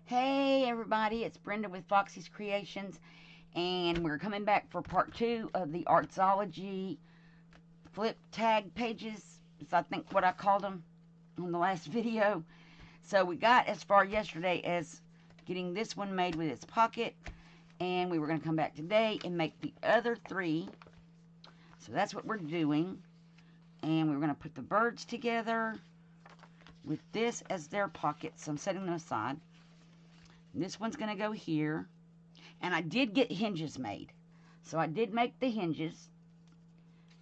Hey everybody, it's Brenda with Foxy's Creations, and we're coming back for part 2 of the Artzology flip tag pages. Is I think what I called them on the last video. So we got as far yesterday as getting this one made with its pocket, and we were going to come back today and make the other 3. So that's what we're doing, and we're going to put the birds together with this as their pocket. So I'm setting them aside. This one's going to go here. And I did get hinges made. So I did make the hinges.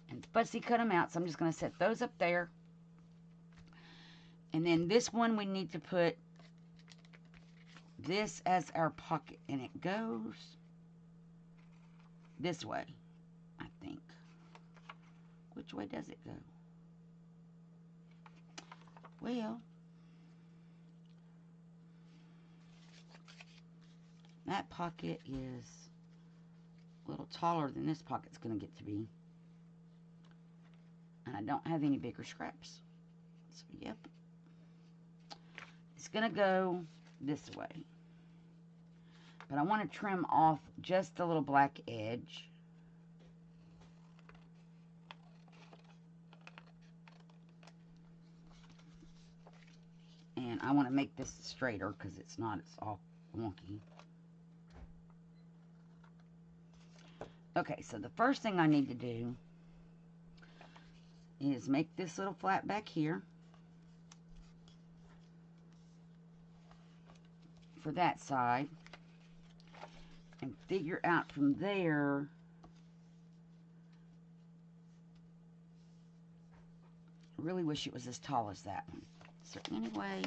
And fussy cut them out. So I'm just going to set those up there. And then this one we need to put this as our pocket. And it goes this way, I think. Which way does it go? Well, that pocket is a little taller than this pocket's going to get to be. And I don't have any bigger scraps. So, yep. It's going to go this way. But I want to trim off just the little black edge. And I want to make this straighter because it's not, it's all wonky. Okay, so the first thing I need to do is make this little flap back here for that side and figure out from there I really wish it was as tall as that one. So anyway,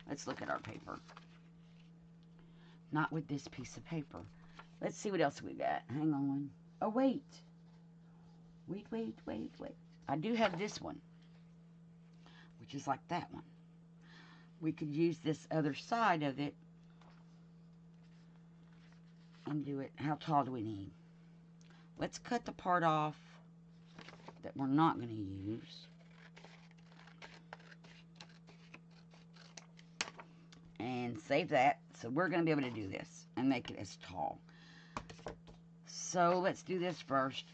let's look at our paper. Not with this piece of paper. Let's see what else we got. Hang on. Oh, wait. Wait. I do have this one, which is like that one. We could use this other side of it and do it. How tall do we need? Let's cut the part off that we're not going to use. And save that. So we're going to be able to do this and make it as tall. So let's do this first.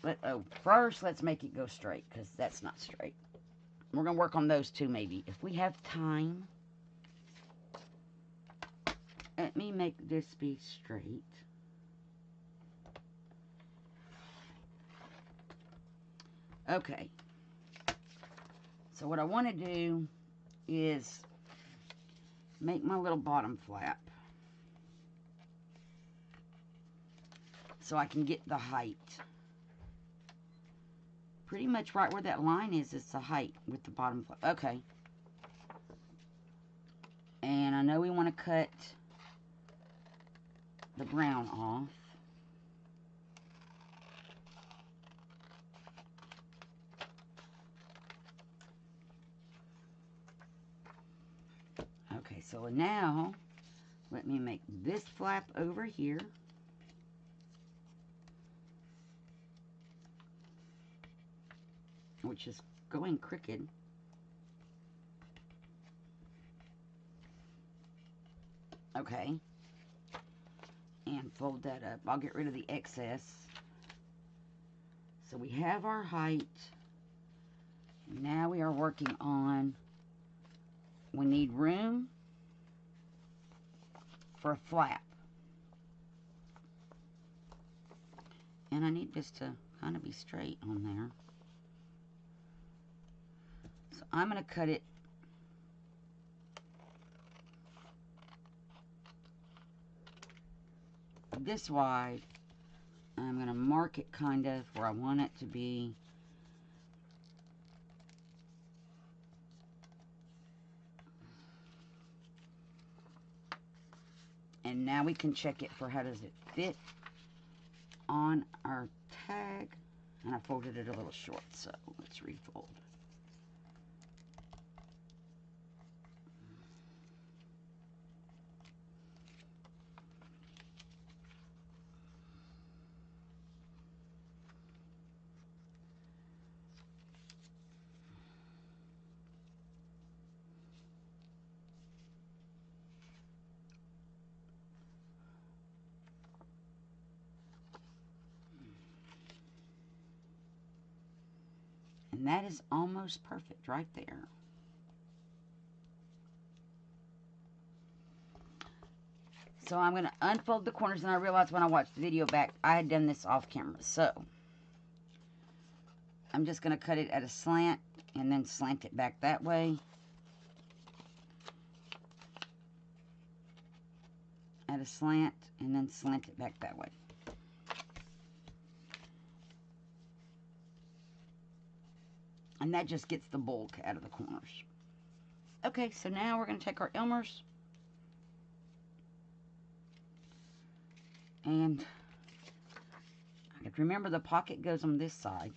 First let's make it go straight because that's not straight. We're going to work on those two maybe if we have time. Let me make this be straight. Okay. So what I want to do is make my little bottom flap so I can get the height. Pretty much right where that line is the height with the bottom flap. Okay. And I know we want to cut the brown off. Okay, so now let me make this flap over here. Which is going crooked. Okay. And fold that up. I'll get rid of the excess. So we have our height. Now we are working on, we need room for a flap. And I need this to kind of be straight on there. So I'm going to cut it this wide. I'm going to mark it kind of where I want it to be. And now we can check it for how does it fit on our tag. And I folded it a little short, so let's refold. And that is almost perfect right there. So I'm going to unfold the corners, and I realized when I watched the video back, I had done this off camera. So I'm just going to cut it at a slant and then slant it back that way. At a slant and then slant it back that way. And that just gets the bulk out of the corners. Okay, so now we're going to take our Elmer's and I have to remember the pocket goes on this side.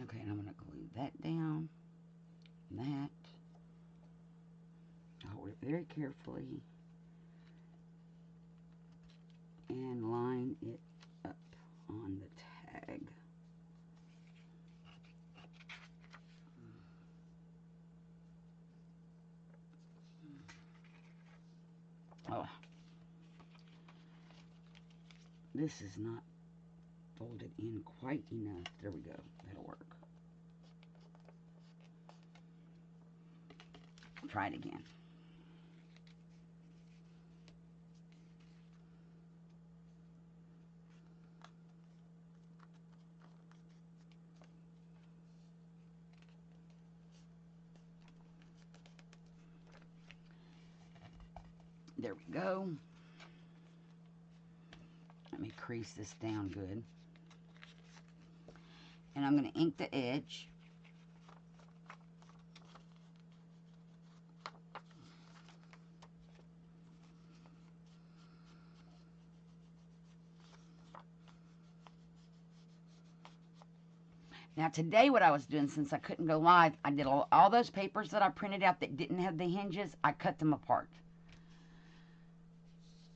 Okay, and I'm going to glue that down, that. Hold it very carefully and line it up on the tag. Oh, this is not folded in quite enough. There we go. That'll work. Try it again. There we go. Let me crease this down good. And I'm going to ink the edge. Now today what I was doing, since I couldn't go live, I did all those papers that I printed out that didn't have the hinges, I cut them apart.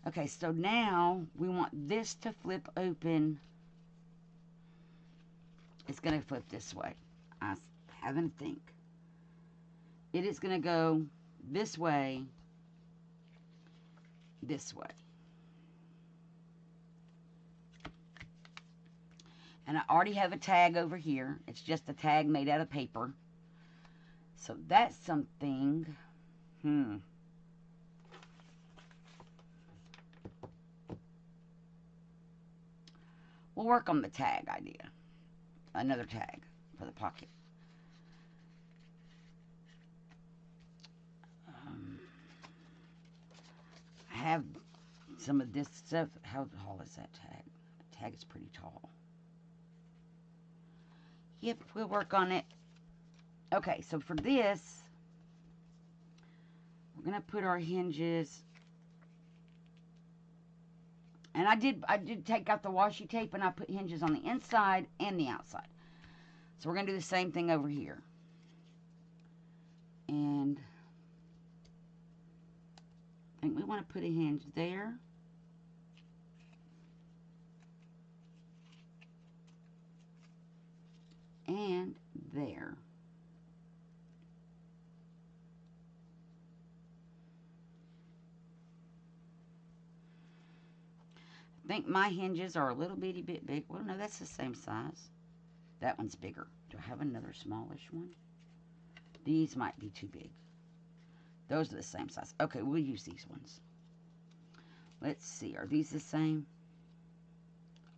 Okay, so now we want this to flip open. It's going to flip this way. I haven't think. It is going to go this way, this way. And I already have a tag over here. It's just a tag made out of paper. So that's something. We'll work on the tag idea. Another tag for the pocket. I have some of this stuff. How tall is that tag? The tag is pretty tall. Yep, we'll work on it. Okay, so for this, we're going to put our hinges. And I did take out the washi tape and I put hinges on the inside and the outside. So we're going to do the same thing over here. And I think we want to put a hinge there. And there. I think my hinges are a little bitty bit big. Well, no, that's the same size. That one's bigger. Do I have another smallish one? These might be too big. Those are the same size. Okay, we'll use these ones. Let's see. Are these the same?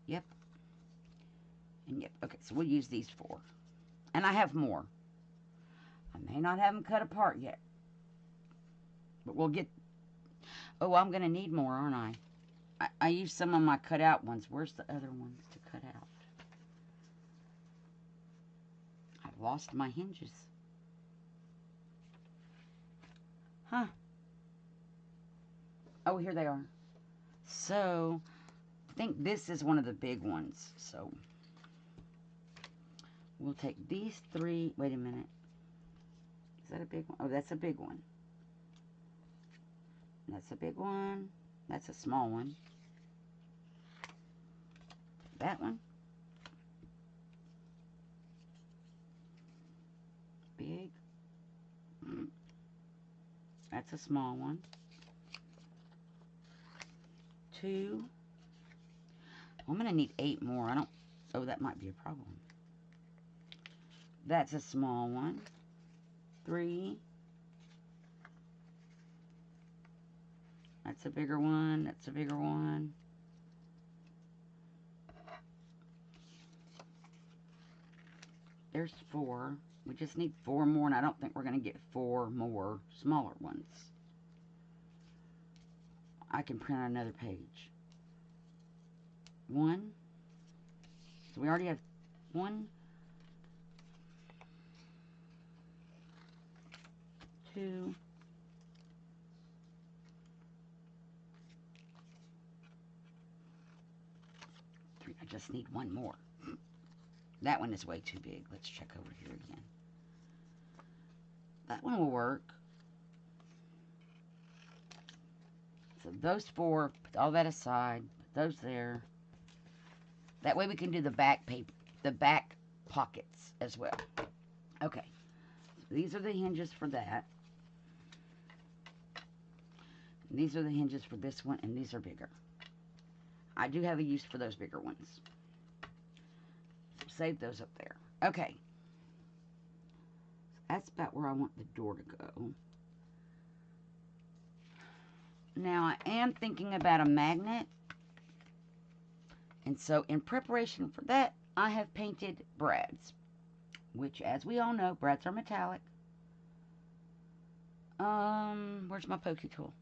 Yep. And yep. Okay, so we'll use these 4. And I have more. I may not have them cut apart yet. But we'll get... Oh, I'm going to need more, aren't I? I used some of my cut out ones. Where's the other ones to cut out? I've lost my hinges. Huh. Oh, here they are. So, I think this is one of the big ones. So, we'll take these 3. Wait a minute. Is that a big one? Oh, that's a big one. That's a big one. That's a small one. that one. Big. That's a small one. 2. I'm going to need 8 more. Oh, that might be a problem. That's a small one. 3. That's a bigger one. That's a bigger one. There's 4. We just need 4 more, and I don't think we're going to get 4 more smaller ones. I can print out another page. 1. So we already have 1, 2, 3. I just need 1 more. That one is way too big. Let's check over here again. That one will work. So those 4, put all that aside, put those there. That way we can do the back paper, the back pockets as well. Okay, so these are the hinges for that. And these are the hinges for this one, and these are bigger. I do have a use for those bigger ones. Save those up there. Okay, so that's about where I want the door to go. Now I am thinking about a magnet. And so in preparation for that, I have painted brads, which, as we all know, brads are metallic. Where's my pokey tool?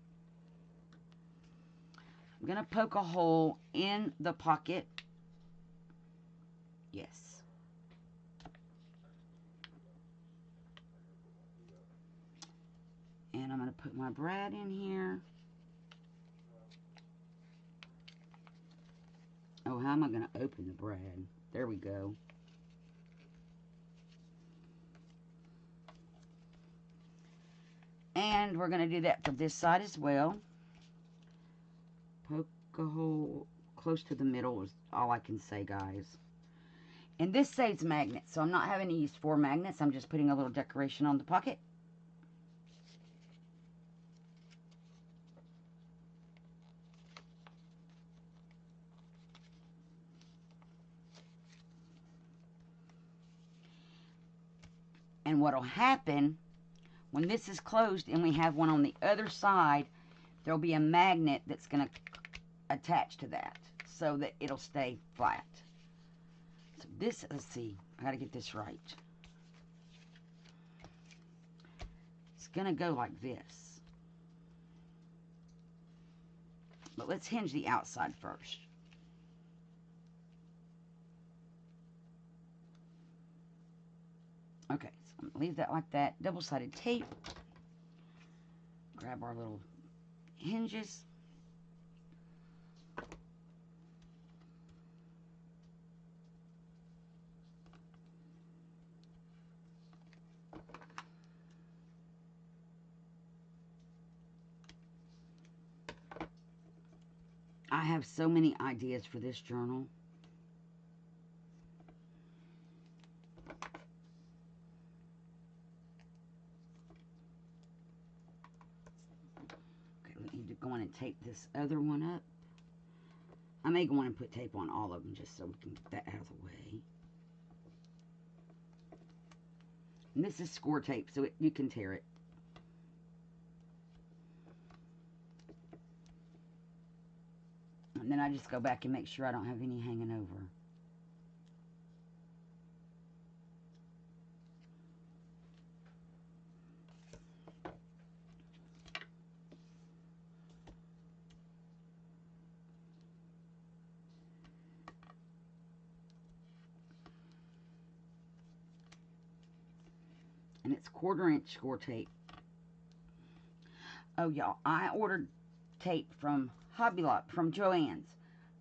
I'm going to poke a hole in the pocket. Yes. And I'm going to put my brad in here. Oh, how am I going to open the brad? There we go. And we're going to do that for this side as well. Poke a hole close to the middle is all I can say, guys. And this saves magnets, so I'm not having to use 4 magnets. I'm just putting a little decoration on the pocket. And what will happen when this is closed and we have one on the other side, there'll be a magnet that's going to attach to that so that it'll stay flat. So this, let's see, I got to get this right. It's going to go like this. But let's hinge the outside first. Okay, so I'm going to leave that like that. Double-sided tape. Grab our little hinges. I have so many ideas for this journal. Go on and tape this other one up. I may go on and put tape on all of them just so we can get that out of the way. And this is score tape, so you can tear it. And then I just go back and make sure I don't have any hanging over. And it's 1/4-inch score tape. Oh, y'all, I ordered tape from Hobby Lobby, from Joann's.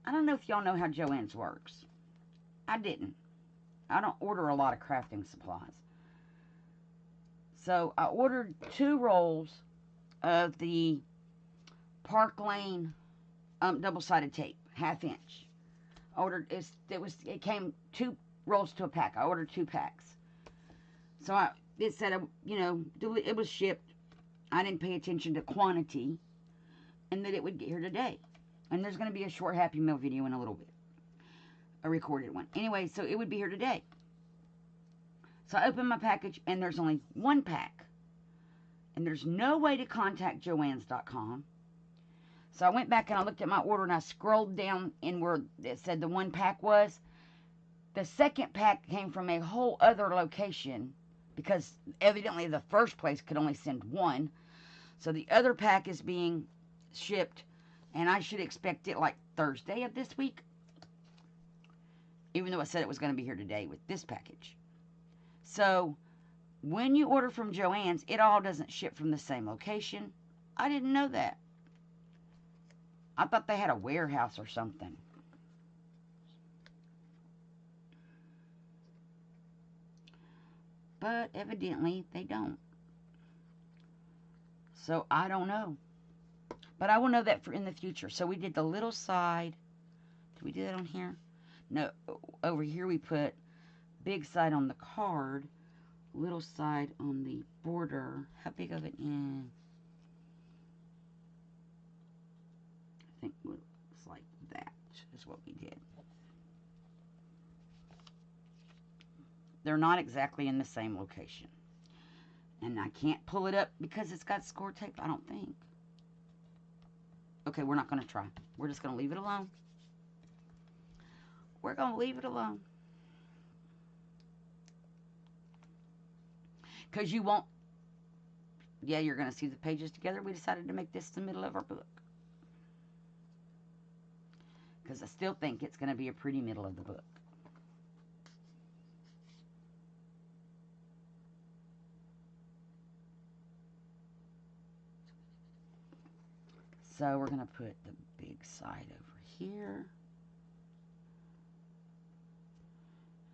I don't know if y'all know how Joann's works. I didn't. I don't order a lot of crafting supplies. So I ordered 2 rolls of the Park Lane double-sided tape, 1/2 inch. It came 2 rolls to a pack. I ordered 2 packs. So it said, it was shipped. I didn't pay attention to quantity, and that it would get here today. And there's going to be a short Happy Meal video in a little bit, a recorded one. Anyway, so it would be here today. So I opened my package, and there's only 1 pack. And there's no way to contact Joann's.com. So I went back and I looked at my order, and I scrolled down in where it said the 1 pack was. The second pack came from a whole other location, because evidently the first place could only send 1. So the other pack is being shipped, and I should expect it like Thursday of this week, even though it said it was going to be here today with this package. So when you order from Joann's, it all doesn't ship from the same location. I didn't know that. I thought they had a warehouse or something. But evidently they don't. So I don't know. But I will know that for in the future. So we did the little side. Did we do that on here? No. Over here we put big side on the card. Little side on the border. How big of it is? I think it looks like that is what we did. They're not exactly in the same location. And I can't pull it up because it's got score tape, I don't think. Okay, we're not going to try. We're just going to leave it alone. We're going to leave it alone. Because you won't... Yeah, you're going to see the pages together. We decided to make this the middle of our book. Because I still think it's going to be a pretty middle of the book. So we're going to put the big side over here.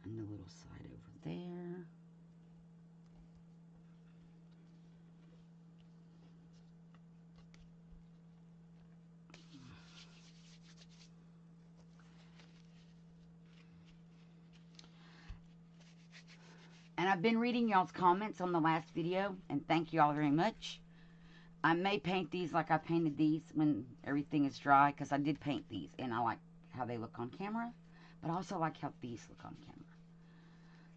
And the little side over there. And I've been reading y'all's comments on the last video, and thank you all very much. I may paint these like I painted these when everything is dry, because I did paint these, and I like how they look on camera, but I also like how these look on camera.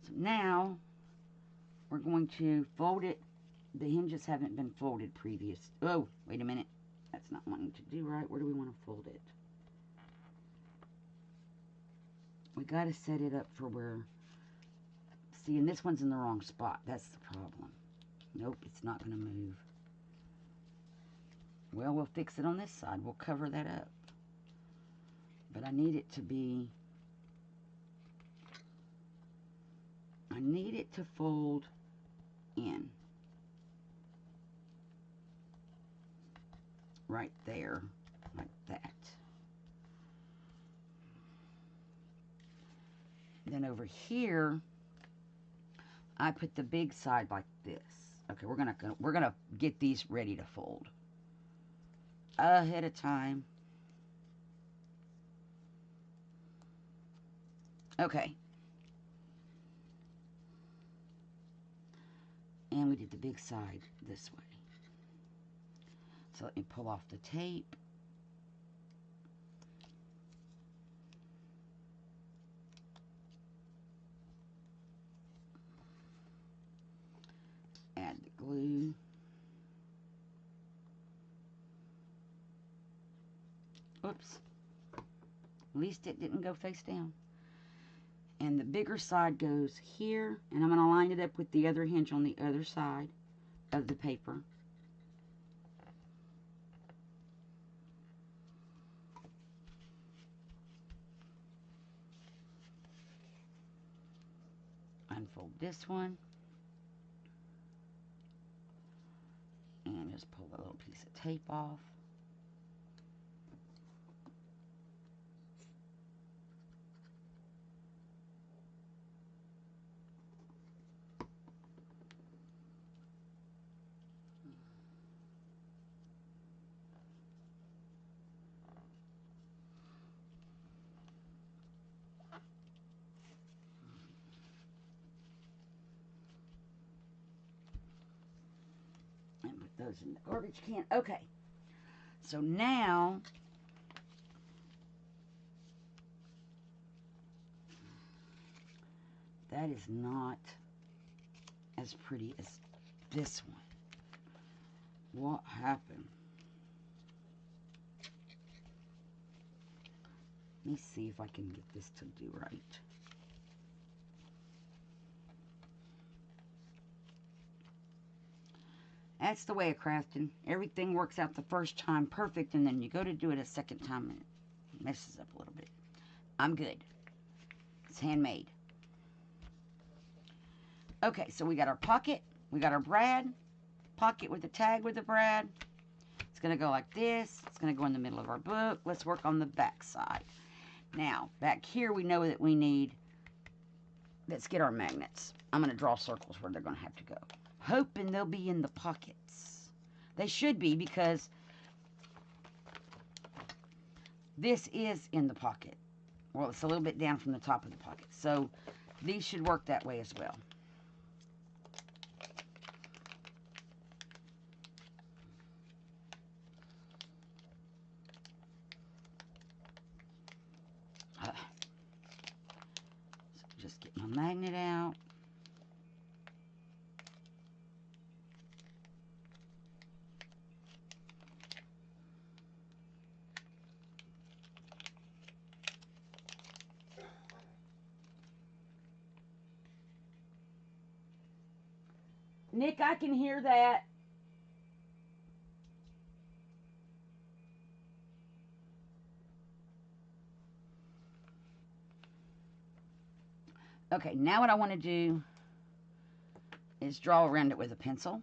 So now, we're going to fold it. The hinges haven't been folded previous. Oh, wait a minute. That's not wanting to do right. Where do we want to fold it? We got to set it up for where... See, and this one's in the wrong spot. That's the problem. Nope, it's not going to move. Well, we'll fix it on this side. We'll cover that up. But I need it to be... I need it to fold in. Right there. Like that. Then over here, I put the big side like this. Okay, we're gonna get these ready to fold ahead of time. Okay. And we did the big side this way. So let me pull off the tape. Add the glue. Oops. At least it didn't go face down. And the bigger side goes here, and I'm going to line it up with the other hinge on the other side of the paper. Unfold this one. And just pull a little piece of tape off. And put those in the garbage can. Okay. So now, that is not as pretty as this one. What happened? Let me see if I can get this to do right. That's the way of crafting. Everything works out the first time perfect, and then you go to do it a second time and it messes up a little bit. I'm good. It's handmade. Okay, so we got our pocket. We got our brad. Pocket with the tag with the brad. It's going to go like this. It's going to go in the middle of our book. Let's work on the back side. Now, back here we know that we need, let's get our magnets. I'm going to draw circles where they're going to have to go. Hoping they'll be in the pockets. They should be, because this is in the pocket. Well, it's a little bit down from the top of the pocket. So these should work that way as well. So just get my magnet out. Nick, I can hear that. Okay, now what I want to do is draw around it with a pencil.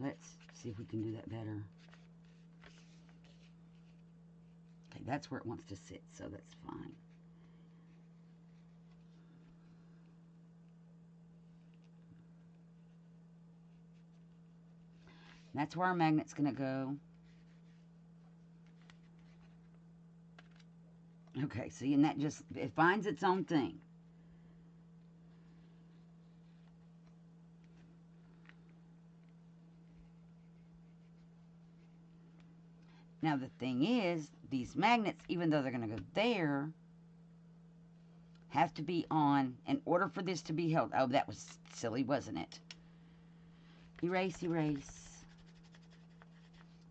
Let's see if we can do that better. Okay, that's where it wants to sit, so that's fine. That's where our magnet's going to go. Okay, see, and that just, it finds its own thing. Now, the thing is, these magnets, even though they're going to go there, have to be on in order for this to be held. Oh, that was silly, wasn't it? Erase, erase.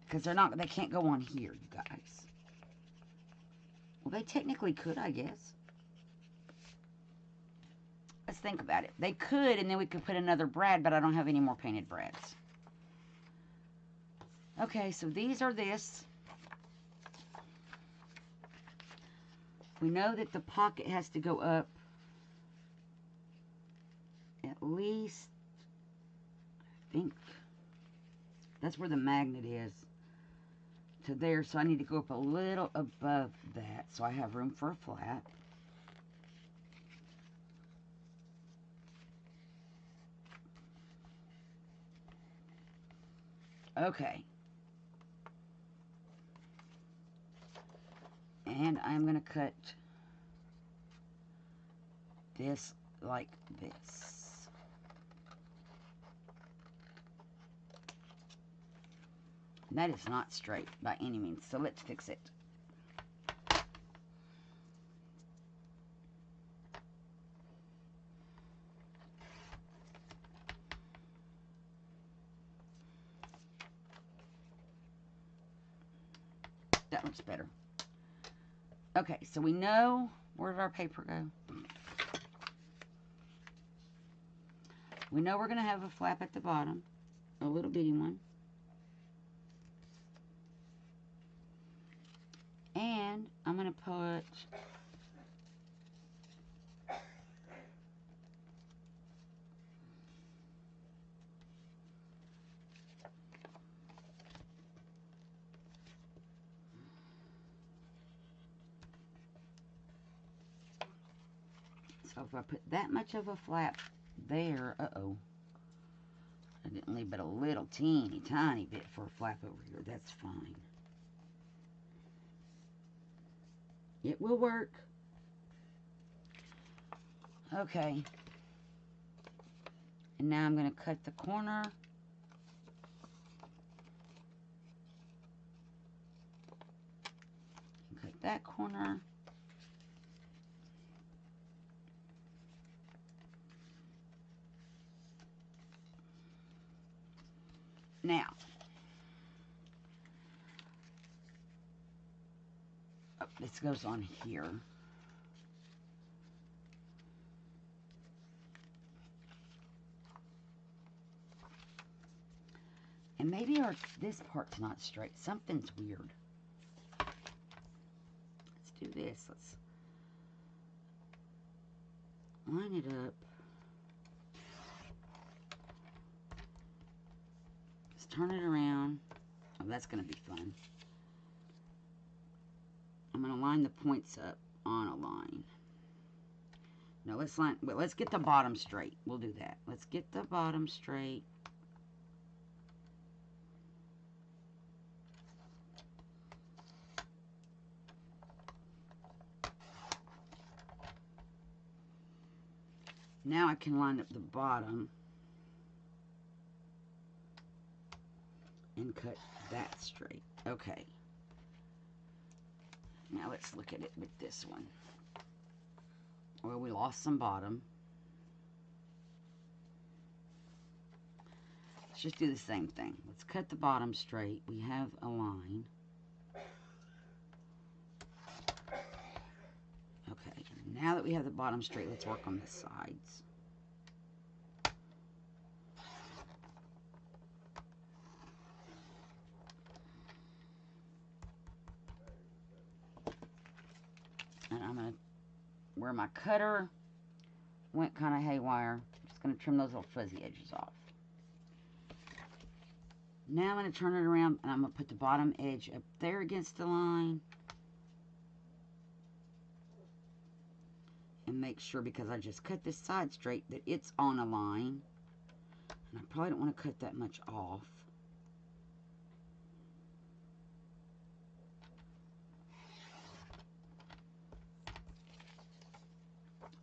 Because they can't go on here, you guys. Well, they technically could, I guess. Let's think about it. They could, and then we could put another brad, but I don't have any more painted brads. Okay, so these are this. We know that the pocket has to go up at least, I think, that's where the magnet is, to there. So I need to go up a little above that so I have room for a flap. Okay. And I'm going to cut this like this. And that is not straight by any means, so let's fix it. That looks better. Okay, so we know, where did our paper go? We know we're going to have a flap at the bottom, a little bitty one. And I'm going to put so if I put that much of a flap there, uh-oh, I didn't leave but a little teeny tiny bit for a flap over here. That's fine. It will work. Okay. And now I'm going to cut the corner. Cut that corner. Now, oh, this goes on here. And maybe this part's not straight. Something's weird. Let's do this. Let's line it up. Let's turn it around. Oh, that's going to be fun. I'm going to line the points up on a line. Now let's get the bottom straight. We'll do that. Let's get the bottom straight. Now I can line up the bottom and cut that straight. Okay. Now let's look at it with this one. Well, we lost some bottom. Let's just do the same thing. Let's cut the bottom straight. We have a line. Okay, now that we have the bottom straight, let's work on the sides. And I'm going to, where my cutter went kind of haywire, I'm just going to trim those little fuzzy edges off. Now I'm going to turn it around and I'm going to put the bottom edge up there against the line. And make sure, because I just cut this side straight, that it's on a line. And I probably don't want to cut that much off.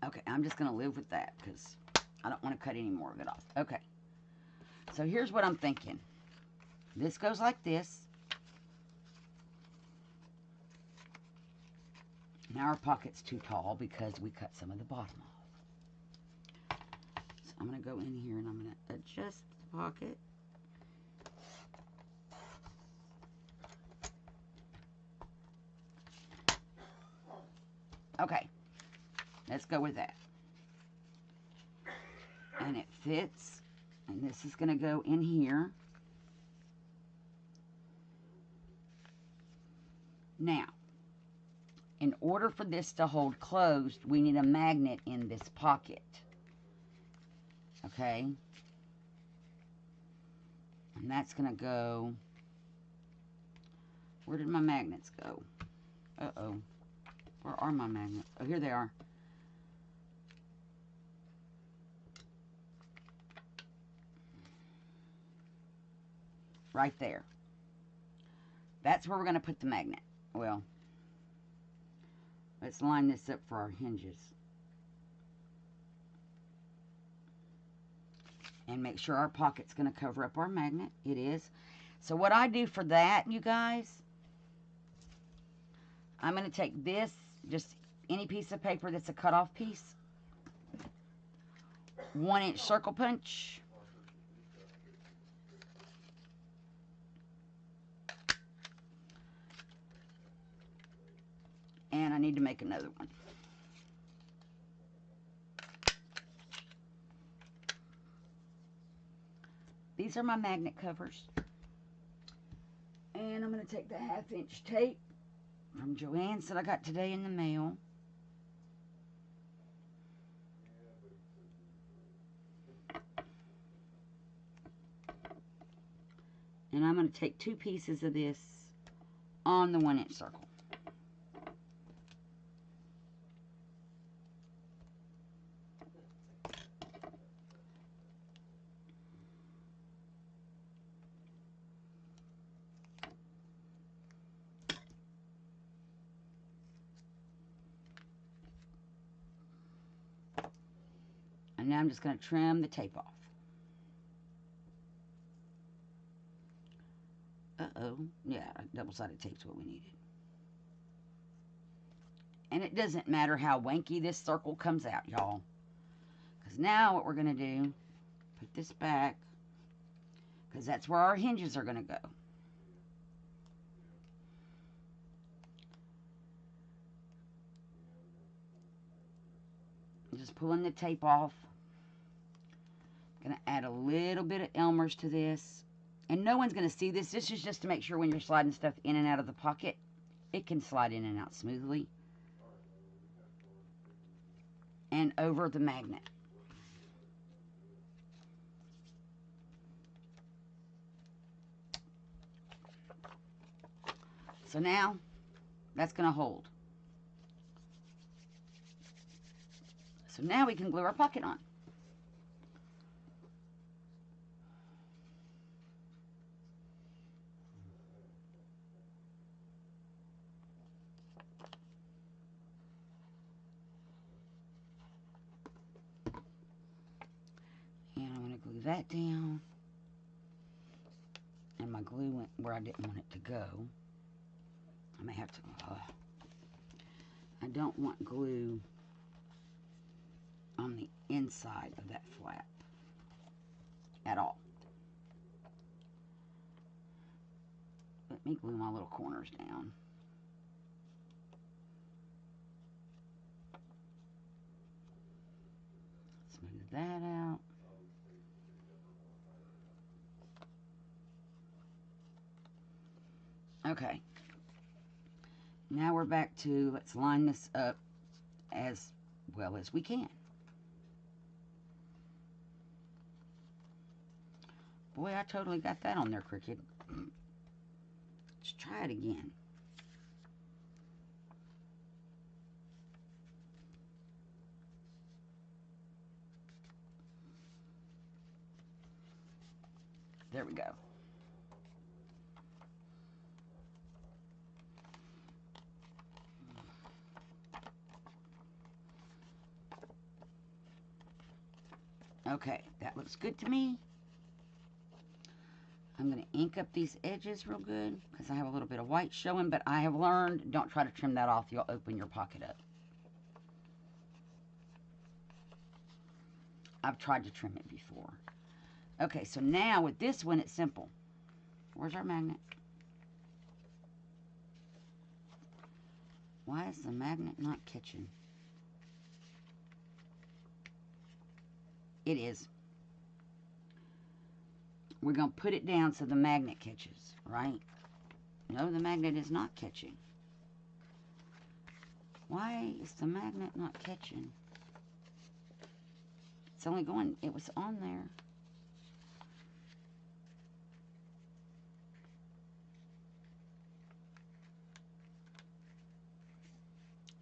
Okay, I'm just going to live with that because I don't want to cut any more of it off. Okay, so here's what I'm thinking. This goes like this. Now our pocket's too tall because we cut some of the bottom off. So I'm going to go in here and I'm going to adjust the pocket. Okay, let's go with that. And it fits. And this is going to go in here. Now, in order for this to hold closed, we need a magnet in this pocket. Okay? And that's going to go... Where did my magnets go? Uh-oh. Where are my magnets? Oh, here they are. Right there. That's where we're going to put the magnet. Well, let's line this up for our hinges. And make sure our pocket's going to cover up our magnet. It is. So what I do for that, you guys, I'm going to take this, just any piece of paper that's a cutoff piece, 1-inch circle punch, and I need to make another one. These are my magnet covers. And I'm going to take the 1/2-inch tape from Joann's that I got today in the mail. And I'm going to take 2 pieces of this on the 1-inch circle. And now I'm just going to trim the tape off. Uh-oh. Yeah, double-sided tape's what we needed. And it doesn't matter how wanky this circle comes out, y'all. Because now what we're going to do, put this back, because that's where our hinges are going to go. Just pulling the tape off. I'm going to add a little bit of Elmer's to this. And no one's going to see this. This is just to make sure when you're sliding stuff in and out of the pocket, it can slide in and out smoothly. And over the magnet. So now, that's going to hold. So now we can glue our pocket on. And I'm going to glue that down. And my glue went where I didn't want it to go. I may have to... I don't want glue on the inside of that flap at all. Let me glue my little corners down. Smooth that out. Okay. Now we're back to, let's line this up as well as we can. Boy, I totally got that on there crooked. Let's try it again. There we go. Okay, that looks good to me. I'm going to ink up these edges real good because I have a little bit of white showing, but I have learned, don't try to trim that off. You'll open your pocket up. I've tried to trim it before. Okay, so now with this one, it's simple. Where's our magnet? Why is the magnet not catching? It is. We're going to put it down so the magnet catches, right? No, the magnet is not catching. Why is the magnet not catching? It's only going, it was on there.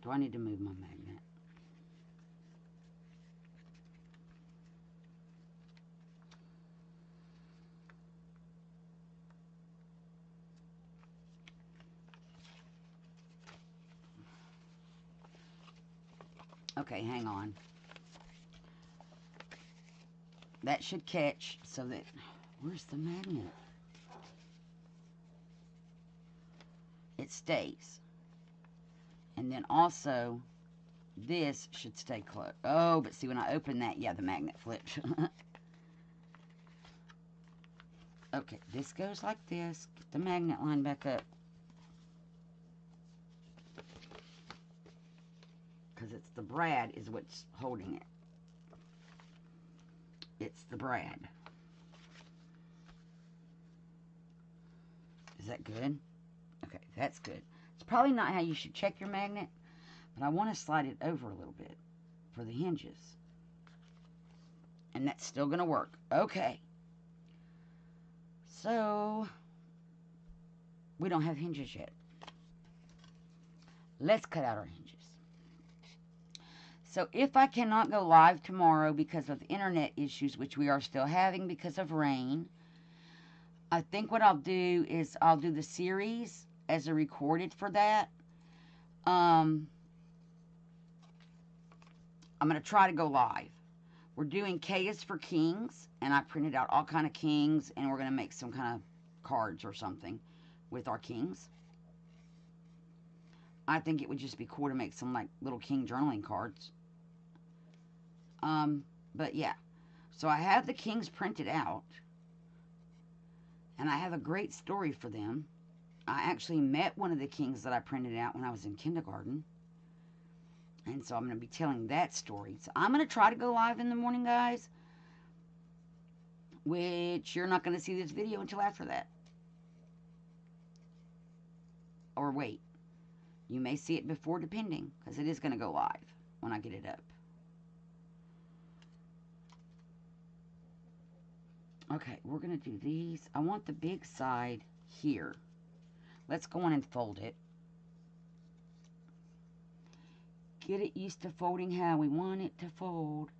Do I need to move my magnet? Okay, hang on. That should catch so that... Where's the magnet? It stays. And then also, this should stay closed. Oh, but see, when I open that, yeah, the magnet flips. Okay, this goes like this. Get the magnet line back up. Because it's the brad is what's holding it. It's the brad. Is that good? Okay, that's good. It's probably not how you should check your magnet, but I want to slide it over a little bit for the hinges. And that's still going to work. Okay. So, we don't have hinges yet. Let's cut out our hinges. So if I cannot go live tomorrow because of internet issues, which we are still having because of rain, I think what I'll do is I'll do the series as a recorded for that. I'm going to try to go live We're doing K is for kings, and I printed out all kind of kings, and we're going to make some kind of cards or something with our kings. I think it would just be cool to make some like little king journaling cards. But yeah, so I have the kings printed out, and I have a great story for them. I actually met one of the kings that I printed out when I was in kindergarten. And so I'm going to be telling that story. So I'm going to try to go live in the morning, guys. Which you're not going to see this video until after that. Or wait. You may see it before, depending. Because it is going to go live when I get it up. Okay, we're going to do these. I want the big side here. Let's go on and fold it. Get it used to folding how we want it to fold.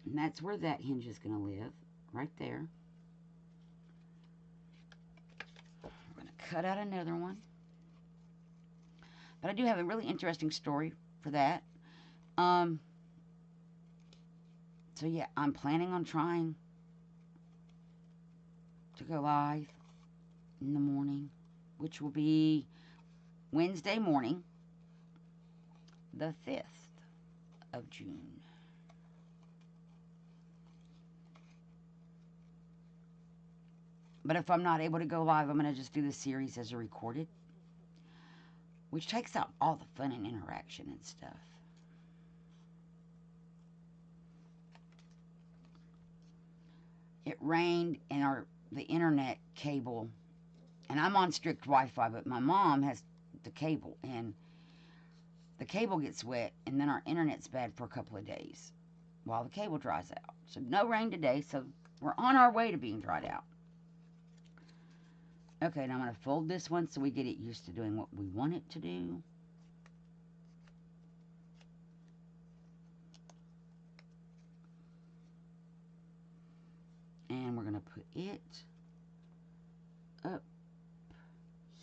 And that's where that hinge is going to live. Right there. We're going to cut out another one. But I do have a really interesting story for that. So yeah, I'm planning on trying to go live in the morning, which will be Wednesday morning, the 5th of June. But if I'm not able to go live, I'm going to just do the series as a recorded, which takes out all the fun and interaction and stuff. It rained and the internet cable, and I'm on strict Wi-Fi, but my mom has the cable, and the cable gets wet, and then our internet's bad for a couple of days while the cable dries out. So no rain today, so we're on our way to being dried out. Okay, now I'm going to fold this one so we get it used to doing what we want it to do. And we're going to put it up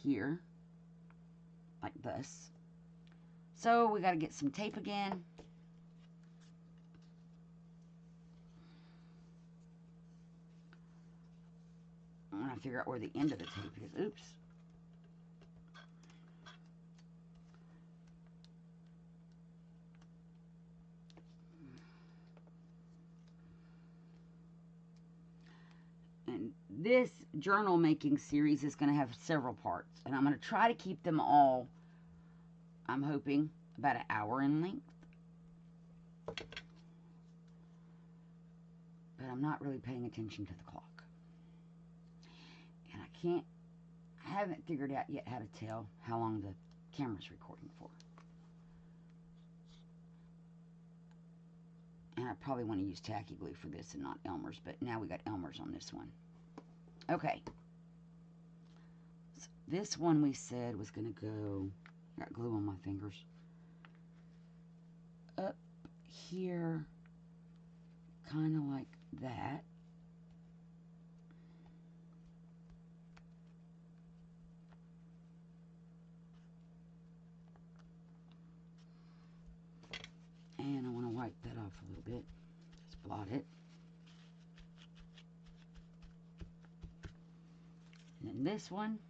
here, like this. So we got to get some tape again. I'm going to figure out where the end of the tape is. Oops. And this journal making series is going to have several parts. And I'm going to try to keep them all, I'm hoping, about an hour in length. But I'm not really paying attention to the clock. And I haven't figured out yet how to tell how long the camera's recording for. And I probably want to use tacky glue for this and not Elmer's, but now we got Elmer's on this one. Okay. So this one we said was going to go, got glue on my fingers, up here, kind of like that. And I want to wipe that off a little bit. Just blot it. And then this one.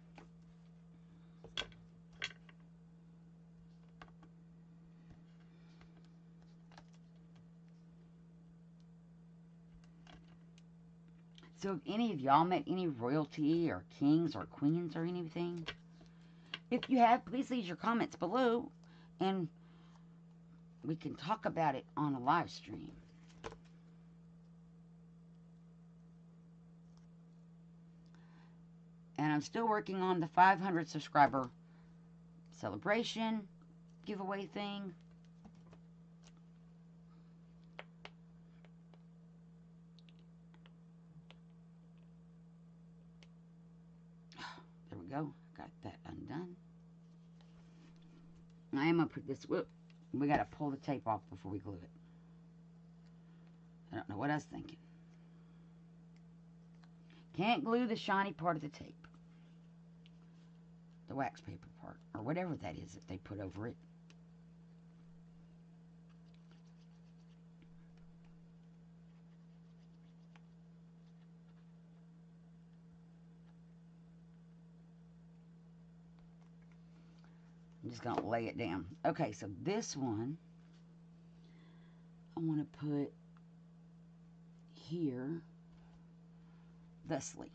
So if any of y'all met any royalty or kings or queens or anything, if you have, please leave your comments below and we can talk about it on a live stream. And I'm still working on the 500 subscriber celebration giveaway thing. There we go. Got that undone. I am going to put this... Whoop. We got to pull the tape off before we glue it. I don't know what I was thinking. Can't glue the shiny part of the tape. The wax paper part. Or whatever that is that they put over it. I'm just going to lay it down. Okay, so this one, I want to put here, thusly.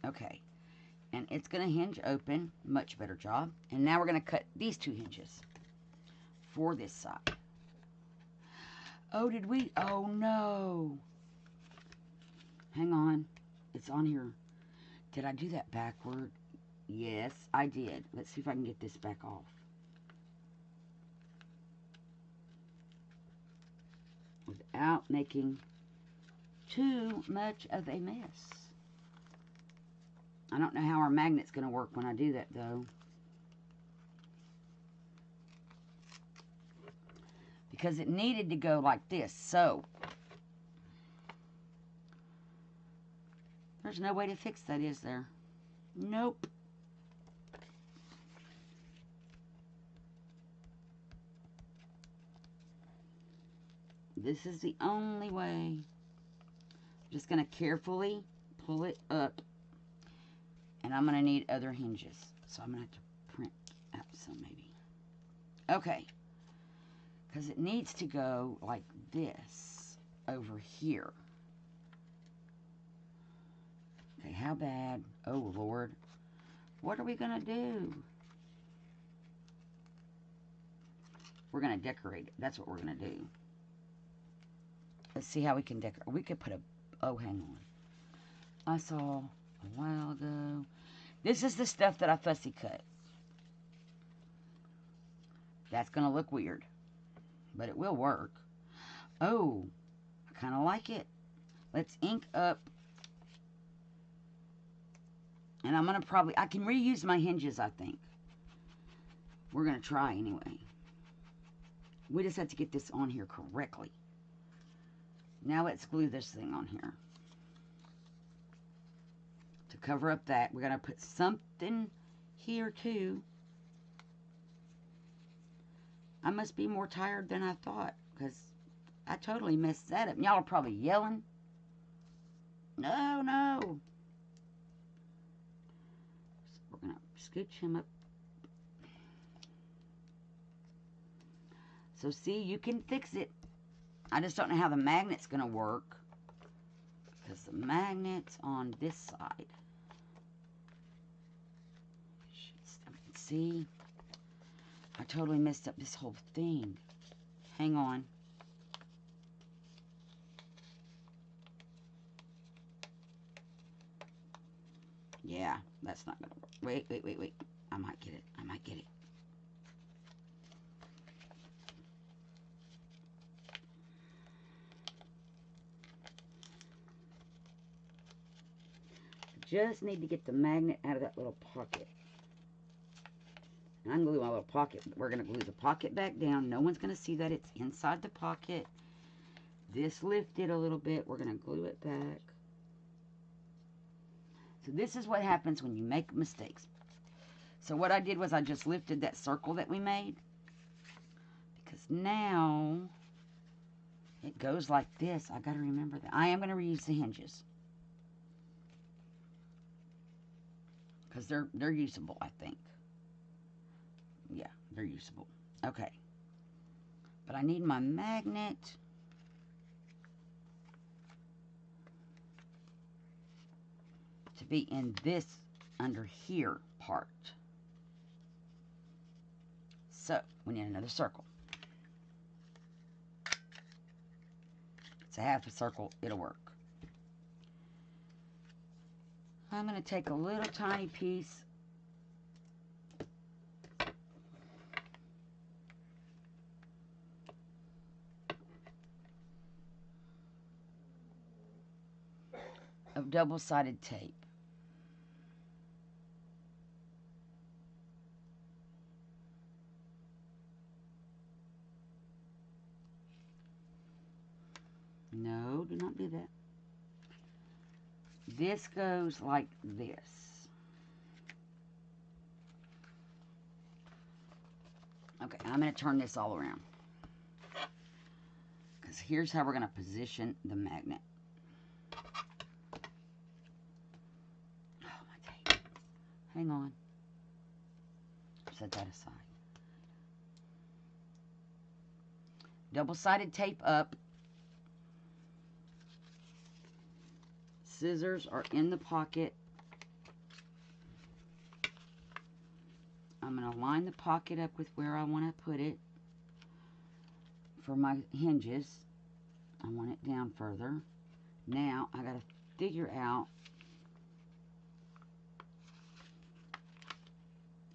Okay, and it's going to hinge open. Much better job. And now we're going to cut these 2 hinges for this side. Oh, did we? Oh, no. Hang on. It's on here. Did I do that backward? Yes, I did. Let's see if I can get this back off. Without making too much of a mess. I don't know how our magnet's going to work when I do that, though. Because it needed to go like this, so there's no way to fix that, is there? Nope. This is the only way. Just going to carefully pull it up. And I'm going to need other hinges. So I'm going to have to print out some maybe. Okay. Because it needs to go like this over here. Okay, how bad? Oh, Lord. What are we going to do? We're going to decorate it. That's what we're going to do. Let's see how we can decorate. We could put a... Oh, hang on. I saw a while ago. This is the stuff that I fussy cut. That's going to look weird. But it will work. Oh, I kind of like it. Let's ink up. And I'm going to probably... I can reuse my hinges, I think. We're going to try anyway. We just have to get this on here correctly. Now let's glue this thing on here. To cover up that, we're going to put something here too. I must be more tired than I thought, because I totally messed that up. Y'all are probably yelling. No, no. So we're going to scooch him up. So see, you can fix it. I just don't know how the magnet's going to work, because the magnet's on this side. See? I totally messed up this whole thing. Hang on. Yeah, that's not going to work. Wait. I might get it. I might get it. Just need to get the magnet out of that little pocket. And I'm going to glue my little pocket. We're going to glue the pocket back down. No one's going to see that it's inside the pocket. This lifted a little bit. We're going to glue it back. So this is what happens when you make mistakes. So what I did was I just lifted that circle that we made. Because now it goes like this. I got to remember that. I am going to reuse the hinges. Because they're usable, I think. Yeah, they're usable. Okay. But I need my magnet. To be in this under here part. So, we need another circle. It's a half a circle. It'll work. I'm going to take a little tiny piece of double-sided tape. No, do not do that. This goes like this. Okay, I'm going to turn this all around. Because here's how we're going to position the magnet. Oh, my tape. Hang on. Set that aside. Double-sided tape up. Scissors are in the pocket. I'm going to line the pocket up with where I want to put it for my hinges. I want it down further. Now, I got to figure out.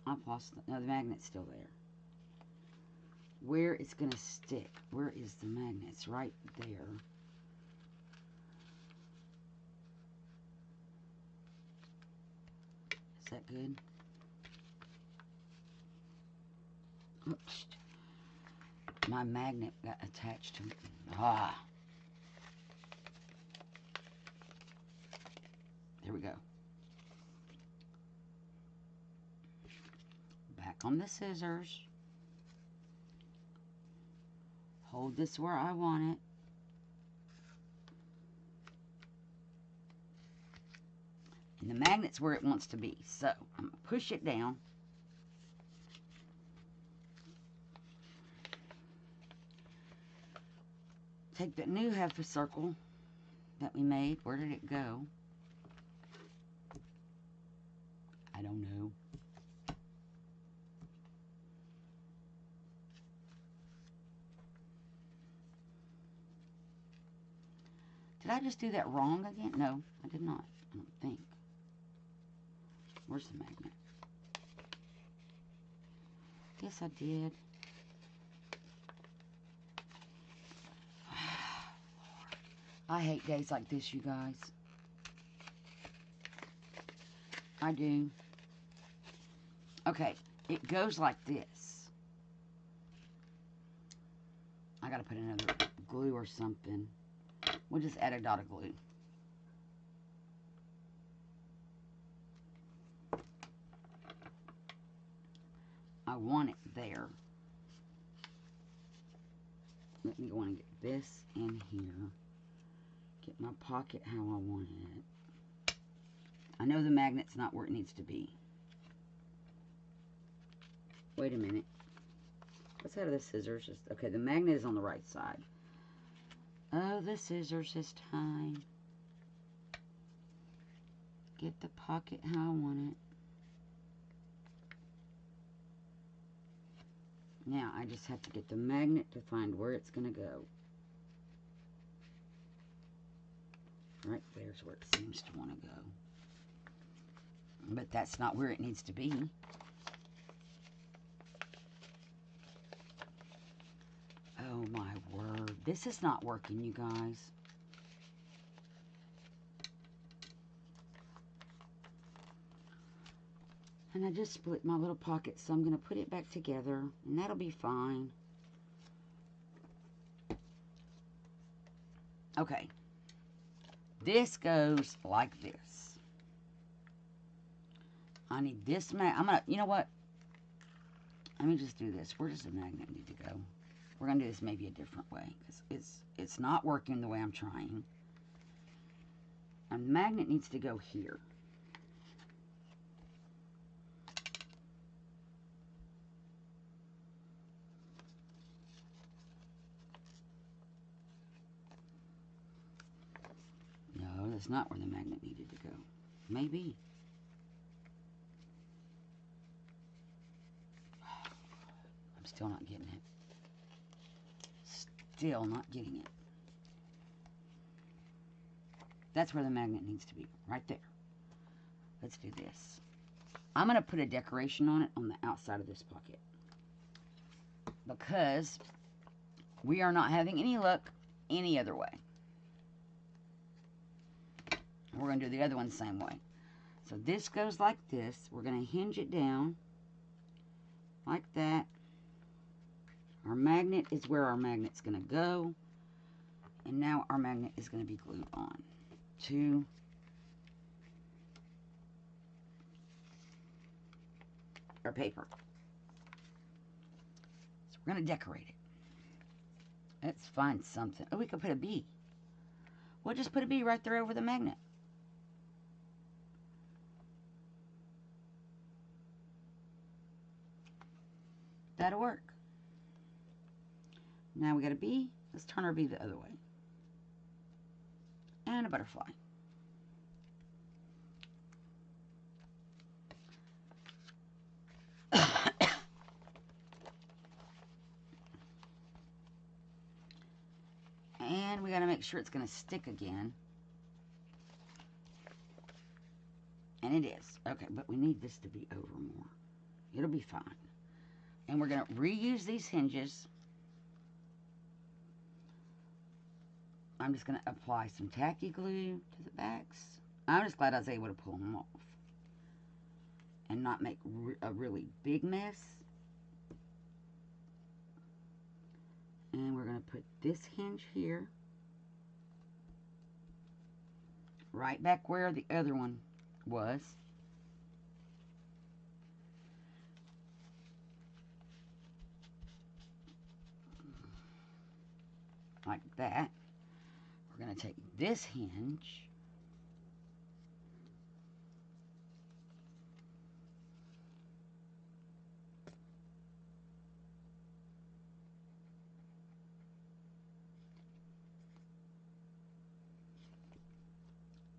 I've lost, no, the magnet's still there. Where it's going to stick. Where is the magnet? It's right there. Is that good? Oops. My magnet got attached to it. Ah. There we go. Back on the scissors. Hold this where I want it. And the magnet's where it wants to be. So, I'm going to push it down. Take that new half a circle that we made. Where did it go? I don't know. Did I just do that wrong again? No, I did not. I don't think. Where's the magnet? Yes, I did. I hate days like this, you guys. I do. Okay, it goes like this. I gotta put another glue or something. We'll just add a dot of glue. I want it there. Let me go and get this in here. Get my pocket how I want it. I know the magnet's not where it needs to be. Wait a minute. What's out of the scissors? Okay, the magnet is on the right side. Oh, the scissors this time. Get the pocket how I want it. Now, I just have to get the magnet to find where it's going to go. Right there's where it seems to want to go. But that's not where it needs to be. Oh my word. This is not working, you guys. And I just split my little pocket, so I'm going to put it back together, and that'll be fine. Okay. This goes like this. I need this I'm going to, you know what? Let me just do this. Where does the magnet need to go? We're going to do this maybe a different way, because it's not working the way I'm trying. And the magnet needs to go here. No, that's not where the magnet needed to go. Maybe. I'm still not getting it. Still not getting it. That's where the magnet needs to be. Right there. Let's do this. I'm going to put a decoration on it on the outside of this pocket. Because we are not having any luck any other way. We're going to do the other one the same way. So this goes like this. We're going to hinge it down like that. Our magnet is where our magnet's going to go. And now our magnet is going to be glued on to our paper. So we're going to decorate it. Let's find something. Oh, we could put a bee. We'll just put a bee right there over the magnet. That'll work. Now we got a bee. Let's turn our bee the other way. And a butterfly. And we got to make sure it's going to stick again. And it is. Okay, but we need this to be over more. It'll be fine. And we're going to reuse these hinges. I'm just going to apply some tacky glue to the backs. I'm just glad I was able to pull them off. And not make a really big mess. And we're going to put this hinge here. Right back where the other one was. Like that. We're going to take this hinge.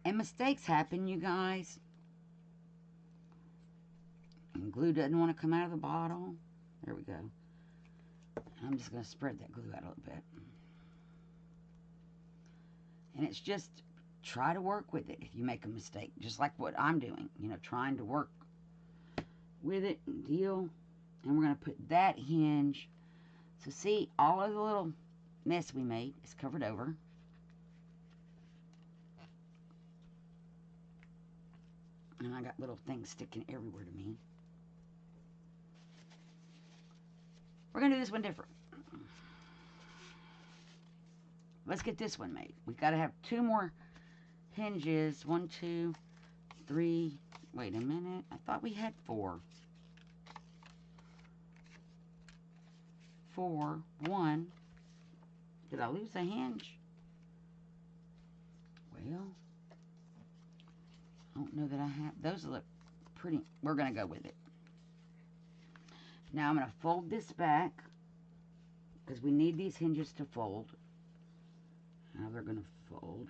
And mistakes happen, you guys. And glue doesn't want to come out of the bottle. There we go. I'm just going to spread that glue out a little bit. And it's just try to work with it if you make a mistake. Just like what I'm doing. You know, trying to work with it and deal. And we're going to put that hinge. So see, all of the little mess we made is covered over. And I got little things sticking everywhere to me. We're going to do this one different. Let's get this one made. We've got to have 2 more hinges. 1, 2, 3. Wait a minute. I thought we had 4. 4. 1. Did I lose a hinge? Well, I don't know that I have. Those look pretty. We're going to go with it. Now I'm going to fold this back because we need these hinges to fold. Now they're going to fold.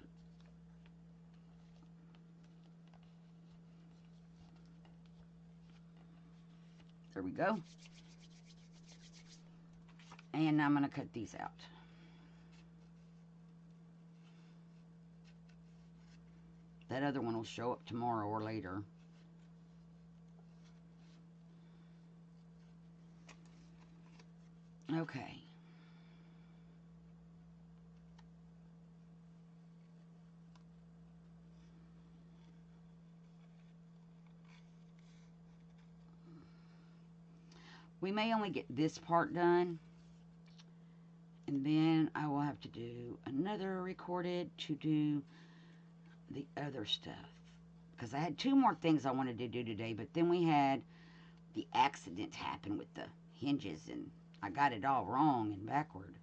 There we go. And now I'm going to cut these out. That other one will show up tomorrow or later. Okay. We may only get this part done. And then I will have to do another recorded to do the other stuff. Because I had 2 more things I wanted to do today. But then we had the accident happen with the hinges. And I got it all wrong and backward.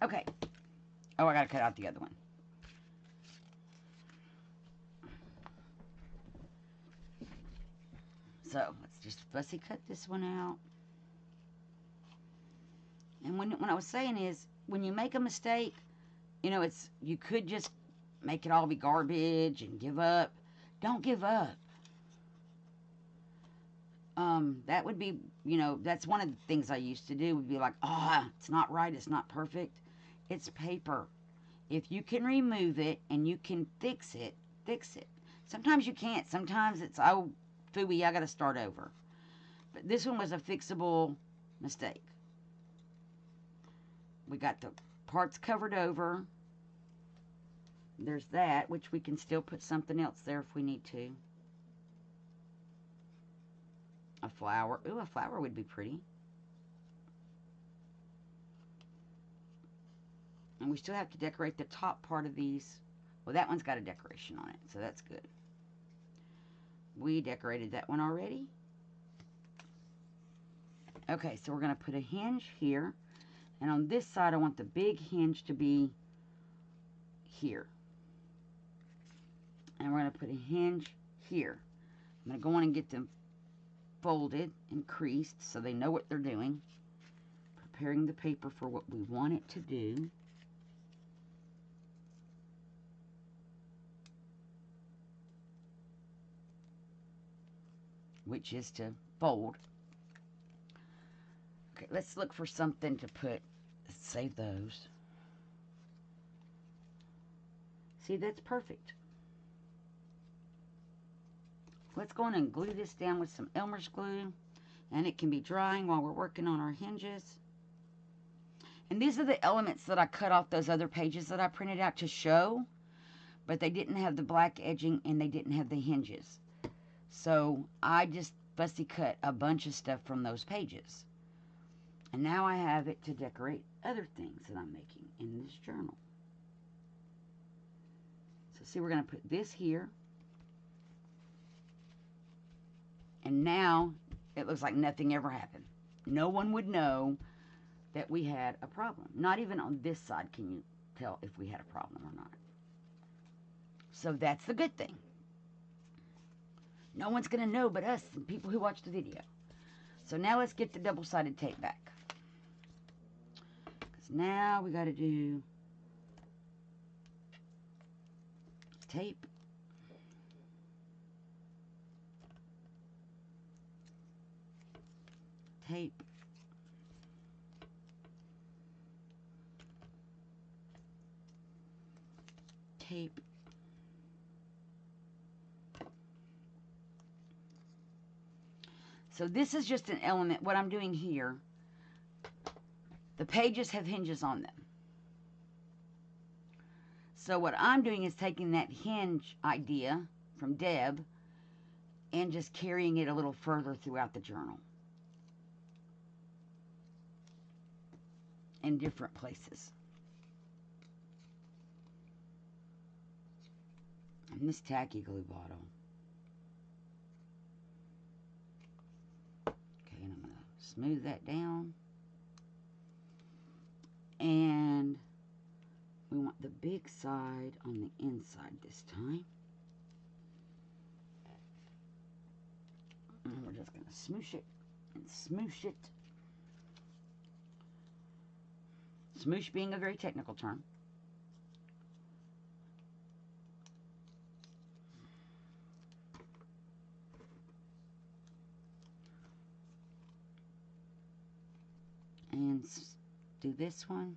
Okay. Oh, I got to cut out the other one. So, let's just fussy cut this one out. And when I was saying is, when you make a mistake, you know, you could just make it all be garbage and give up. Don't give up. That would be, you know, that's one of the things I used to do, would be like, it's not right, it's not perfect. It's paper. If you can remove it and you can fix it, fix it. Sometimes you can't. Sometimes it's, oh, phooey, I got to start over. But this one was a fixable mistake. We got the parts covered over. There's that, which we can still put something else there if we need to. A flower. Ooh, a flower would be pretty. And we still have to decorate the top part of these. Well, that one's got a decoration on it, so that's good. We decorated that one already. Okay, so we're going to put a hinge here. And on this side, I want the big hinge to be here. And we're going to put a hinge here. I'm going to go on and get them folded and creased so they know what they're doing. Preparing the paper for what we want it to do. Which is to fold. Okay, let's look for something to put. Let's save those. See, that's perfect. Let's go on and glue this down with some Elmer's glue. And it can be drying while we're working on our hinges. And these are the elements that I cut off those other pages that I printed out to show. But they didn't have the black edging and they didn't have the hinges. So I just fussy cut a bunch of stuff from those pages. And now I have it to decorate other things that I'm making in this journal. So see, we're going to put this here. And now it looks like nothing ever happened. No one would know that we had a problem. Not even on this side can you tell if we had a problem or not. So that's the good thing. No one's going to know but us and people who watch the video. So now let's get the double-sided tape back. Because now we got to do tape. Tape. Tape. So this is just an element, what I'm doing here. The pages have hinges on them. So what I'm doing is taking that hinge idea from Deb and just carrying it a little further throughout the journal. In different places. And this tacky glue bottle. Okay, and I'm going to smooth that down. And we want the big side on the inside this time. And we're just going to smoosh it and smoosh it. Smoosh being a very technical term. And do this one.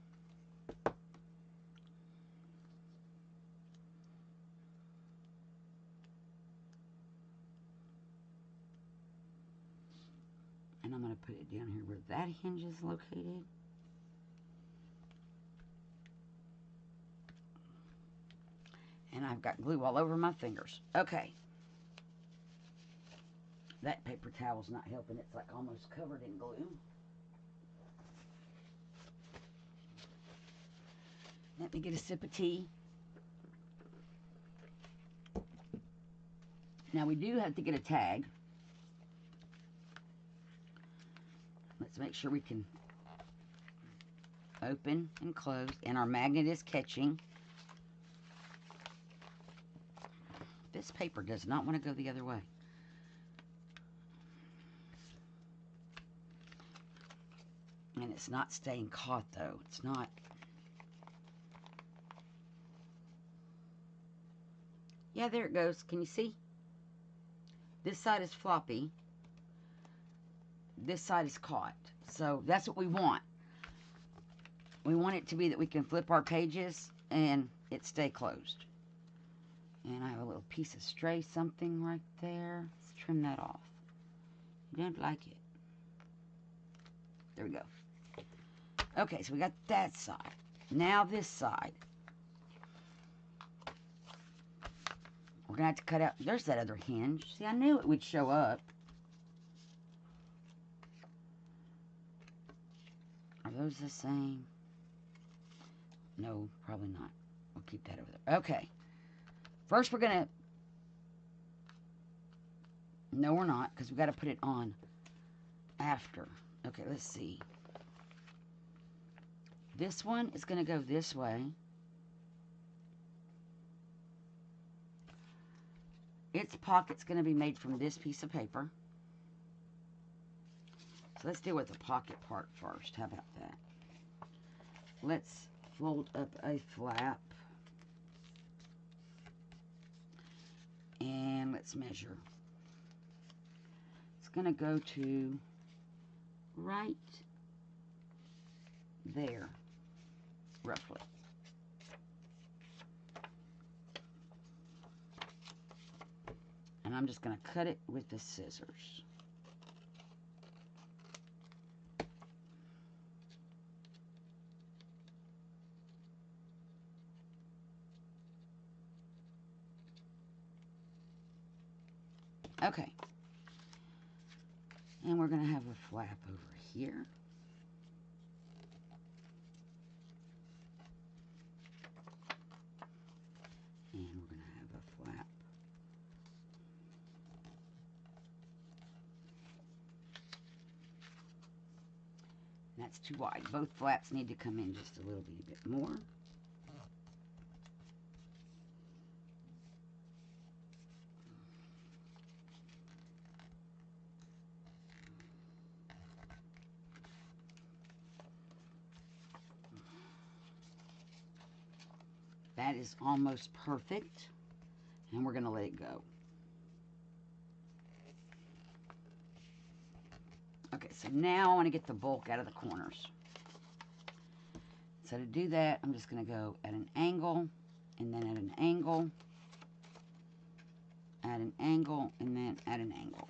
And I'm going to put it down here where that hinge is located. And I've got glue all over my fingers. Okay. That paper towel's not helping. It's like almost covered in glue. Let me get a sip of tea. Now we do have to get a tag. Let's make sure we can open and close. And our magnet is catching. This paper does not want to go the other way. And it's not staying caught though. It's not. Yeah, there it goes. Can you see? This side is floppy. This side is caught. So that's what we want. We want it to be that we can flip our pages and it stay closed. And I have a little piece of stray something right there. Let's trim that off. You don't like it. There we go. Okay, so we got that side. Now this side. We're going to have to cut out. There's that other hinge. See, I knew it would show up. Are those the same? No, probably not. We'll keep that over there. Okay. First, we're going to... No, we're not, because we've got to put it on after. Okay, let's see. This one is going to go this way. its pocket's going to be made from this piece of paper. So let's deal with the pocket part first. How about that? Let's fold up a flap. And let's measure. It's going to go to right there, roughly. And I'm just going to cut it with the scissors. Okay. And we're going to have a flap over here. And we're going to have a flap that's too wide. Both flaps need to come in just a little bit more. That is almost perfect, and we're going to let it go. Okay, so now I want to get the bulk out of the corners. So to do that, I'm just going to go at an angle, and then at an angle, at an angle, and then at an angle.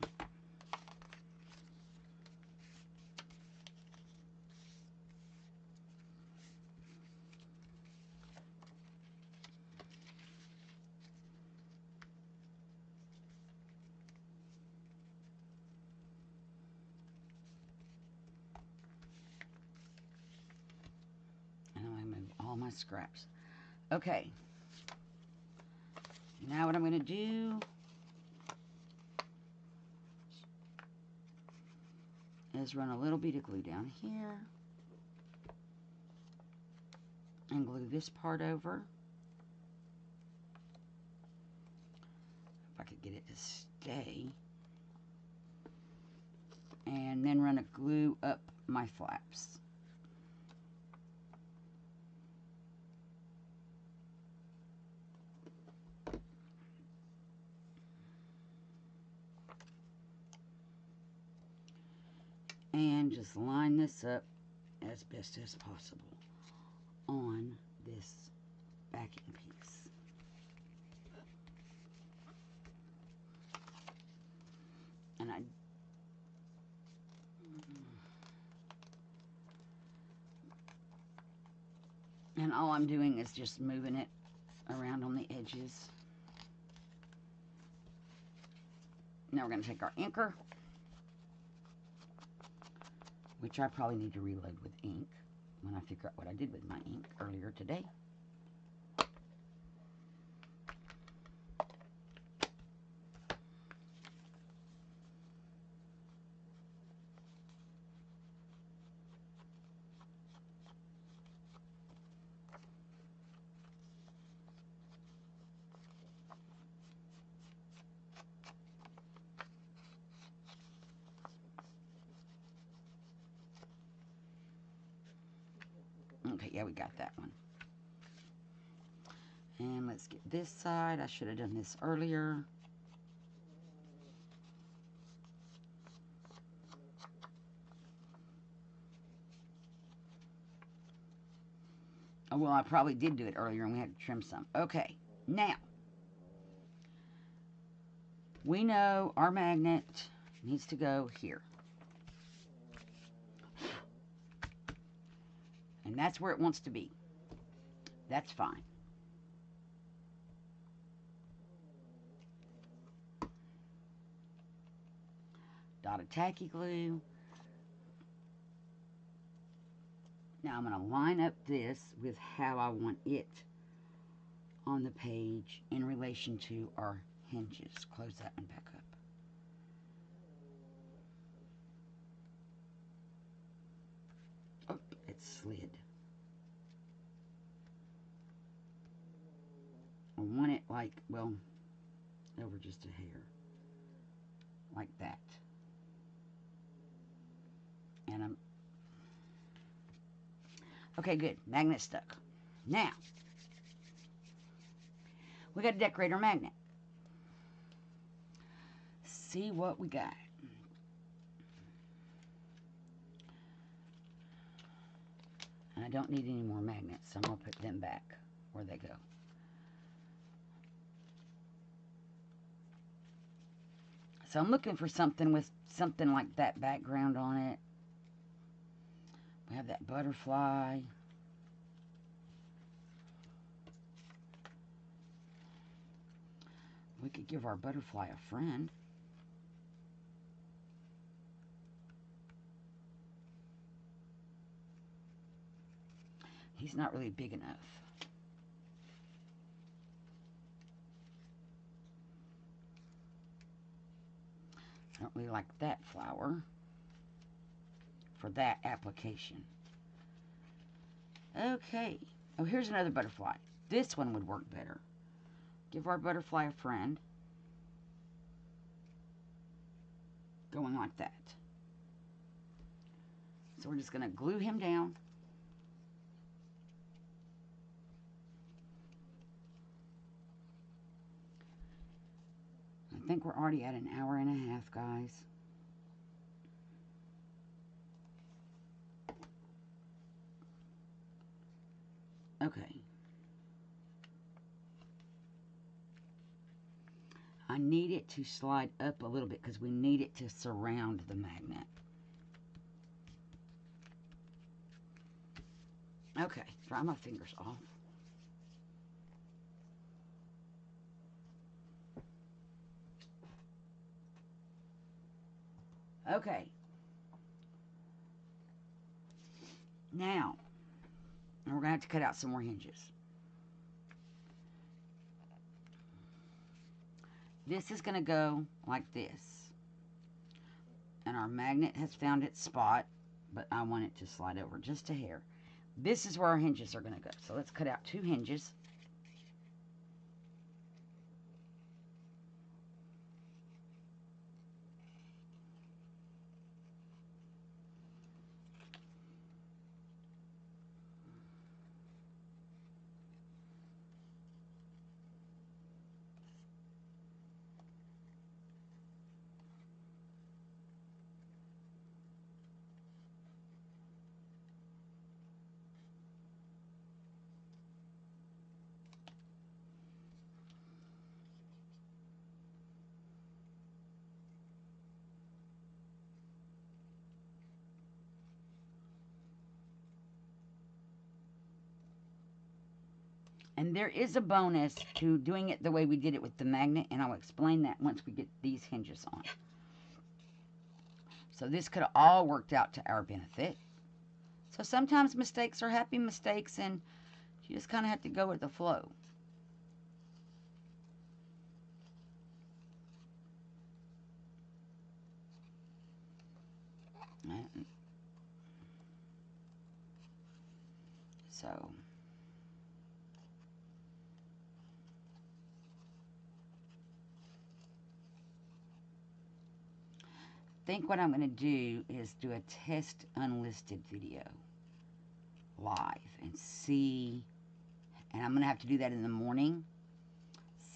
All my scraps. Okay. Now what I'm going to do is run a little bit of glue down here and glue this part over. If I could get it to stay. And then run a glue up my flaps. And just line this up as best as possible on this backing piece. And all I'm doing is just moving it around on the edges. Now we're going to take our inker, which I probably need to reload with ink when I figure out what I did with my ink earlier today. Okay, yeah, we got that one. And let's get this side. I should have done this earlier. Oh, well, I probably did do it earlier and we had to trim some. Okay, now, we know our magnet needs to go here. And that's where it wants to be. That's fine. Dot of tacky glue. Now I'm going to line up this with how I want it on the page in relation to our hinges. Close that one back up. Oh, it slid. I want it like, well, over just a hair. Like that. And I'm... Okay, good. Magnet stuck. Now, we got to decorate our magnet. See what we got. And I don't need any more magnets, so I'm going to put them back where they go. So I'm looking for something with something like that background on it. We have that butterfly. We could give our butterfly a friend. He's not really big enough. I don't really like that flower for that application. Okay. Oh, here's another butterfly. This one would work better. Give our butterfly a friend. Going like that. So we're just going to glue him down. I think we're already at an hour and a half, guys. Okay. I need it to slide up a little bit because we need it to surround the magnet. Okay, dry my fingers off. Okay. Now, we're going to have to cut out some more hinges. This is going to go like this. And our magnet has found its spot, but I want it to slide over just a hair. This is where our hinges are going to go. So let's cut out 2 hinges. And there is a bonus to doing it the way we did it with the magnet, and I'll explain that once we get these hinges on. So this could have all worked out to our benefit. So sometimes mistakes are happy mistakes, and you just kind of have to go with the flow. And so... I think what I'm going to do is do a test unlisted video live and see, and I'm going to have to do that in the morning,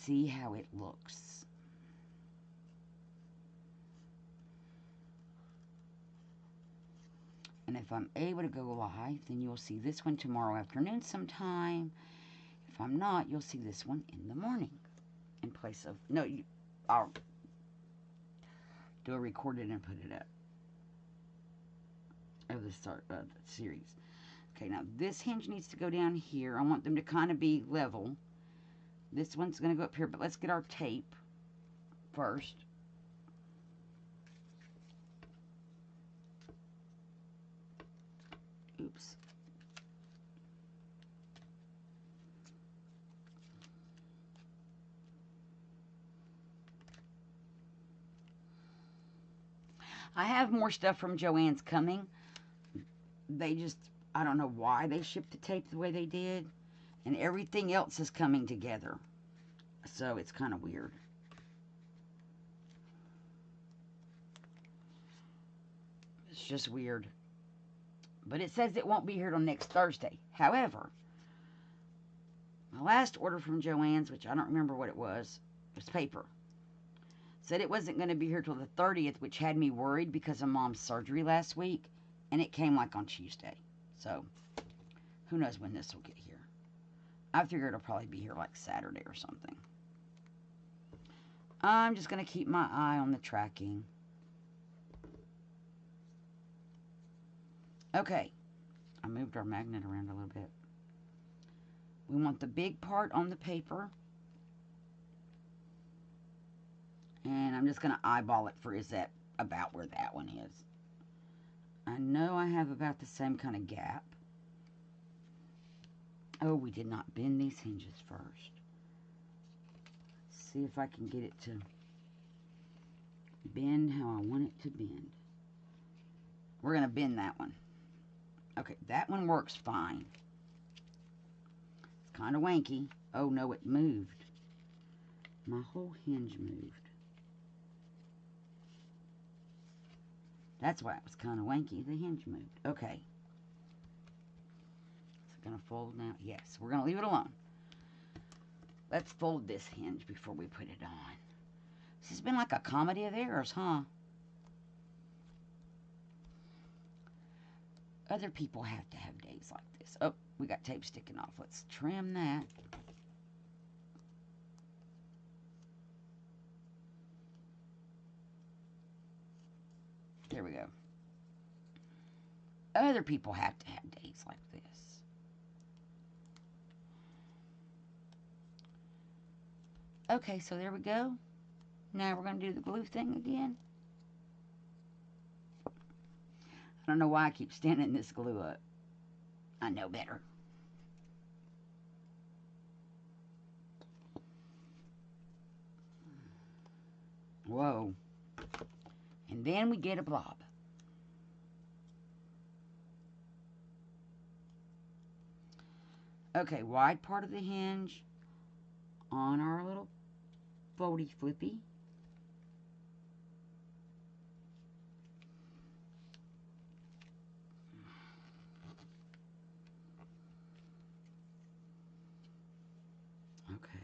see how it looks. And if I'm able to go live, then you'll see this one tomorrow afternoon sometime. If I'm not, you'll see this one in the morning in place of, no, I'll do a recorded and put it up of the start of the series. Okay, now this hinge needs to go down here. I want them to kind of be level. This one's going to go up here, but let's get our tape first. Oops. I have more stuff from Joann's coming. They just, I don't know why they shipped the tape the way they did. And everything else is coming together. So it's kind of weird. just weird. But it says it won't be here till next Thursday. However, my last order from Joann's, which I don't remember what it was paper, said it wasn't going to be here till the 30th, which had me worried because of Mom's surgery last week, and it came like on Tuesday. So, who knows when this will get here. I figure it'll probably be here like Saturday or something. I'm just going to keep my eye on the tracking. Okay, I moved our magnet around a little bit. We want the big part on the paper. And I'm just going to eyeball it for, is that about where that one is? I know I have about the same kind of gap. Oh, we did not bend these hinges first. Let's see if I can get it to bend how I want it to bend. We're going to bend that one. Okay, that one works fine. It's kind of wanky. Oh, no, it moved. My whole hinge moved. That's why it was kind of wanky. The hinge moved. Okay. Is it going to fold now? Yes, we're going to leave it alone. Let's fold this hinge before we put it on. This has been like a comedy of errors, huh? Other people have to have days like this. Oh, we got tape sticking off. Let's trim that. There we go. Other people have to have days like this. Okay, so there we go. Now we're going to do the glue thing again. I don't know why I keep standing this glue up. I know better. Whoa. And then we get a blob. Okay, wide part of the hinge on our little foldy flippy. Okay.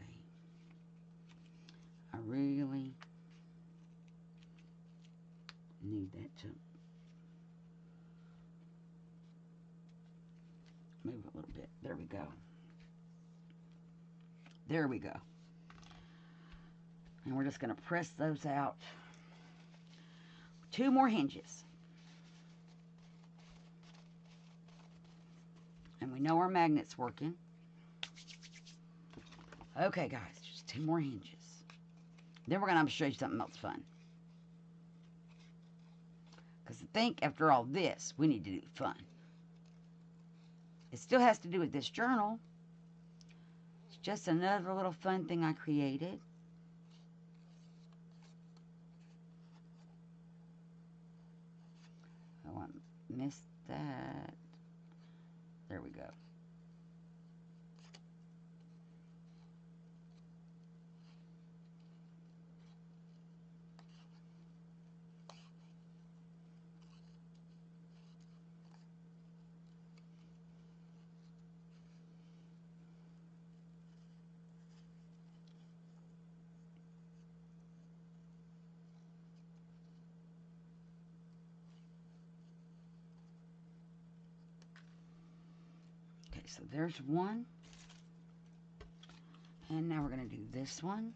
I really need that to move a little bit. There we go. There we go. And we're just going to press those out. 2 more hinges. And we know our magnet's working. Okay, guys, just 2 more hinges. Then we're going to show you something else fun. Because I think after all this, we need to do fun. It still has to do with this journal. It's just another little fun thing I created. Oh, I missed that. There we go. Okay, so there's one. And now we're going to do this one.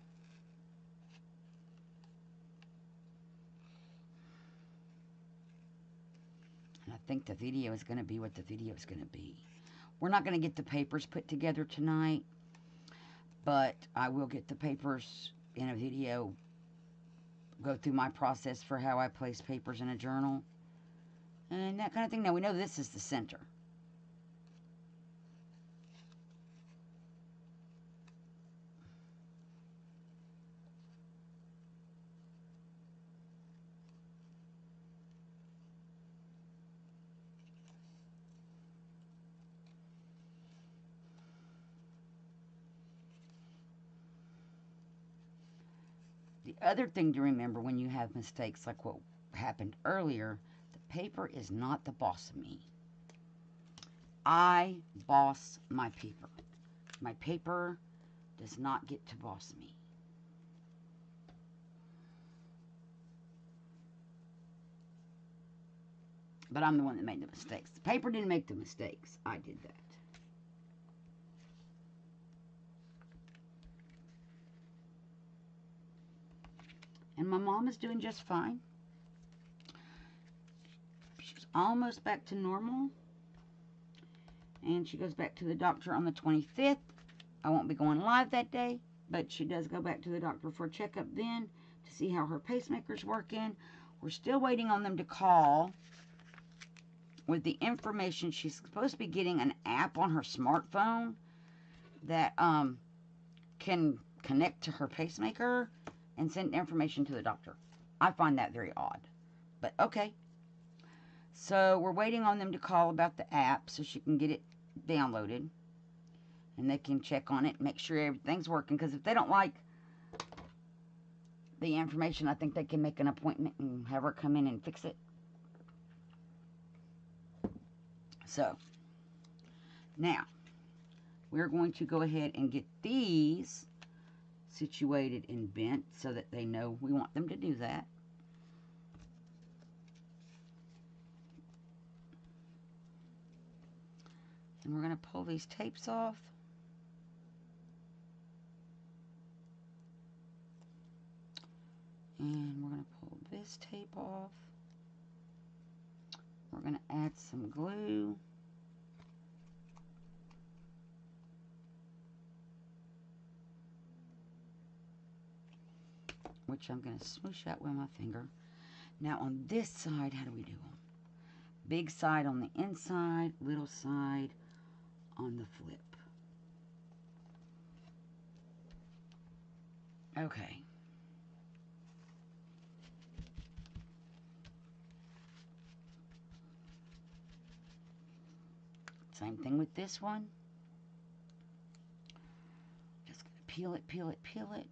And I think the video is going to be what the video is going to be. We're not going to get the papers put together tonight, but I will get the papers in a video, go through my process for how I place papers in a journal, and that kind of thing. Now, we know this is the center. The other thing to remember when you have mistakes like what happened earlier, the paper is not the boss of me. I boss my paper. My paper does not get to boss me. But I'm the one that made the mistakes. The paper didn't make the mistakes. I did that. And my mom is doing just fine. She's almost back to normal. And she goes back to the doctor on the 25th. I won't be going live that day, but she does go back to the doctor for a checkup then to see how her pacemaker's working. We're still waiting on them to call with the information. She's supposed to be getting an app on her smartphone that can connect to her pacemaker and send information to the doctor. I find that very odd, but okay. So we're waiting on them to call about the app so she can get it downloaded and they can check on it and make sure everything's working, because if they don't like the information, I think they can make an appointment and have her come in and fix it. So now we're going to go ahead and get these situated and bent so that they know we want them to do that. And we're going to pull these tapes off. And we're going to pull this tape off. We're going to add some glue. Which I'm going to smoosh out with my finger. Now on this side, how do we do them? Big side on the inside, little side on the flip. Okay. Same thing with this one. Just going to peel it, peel it, peel it.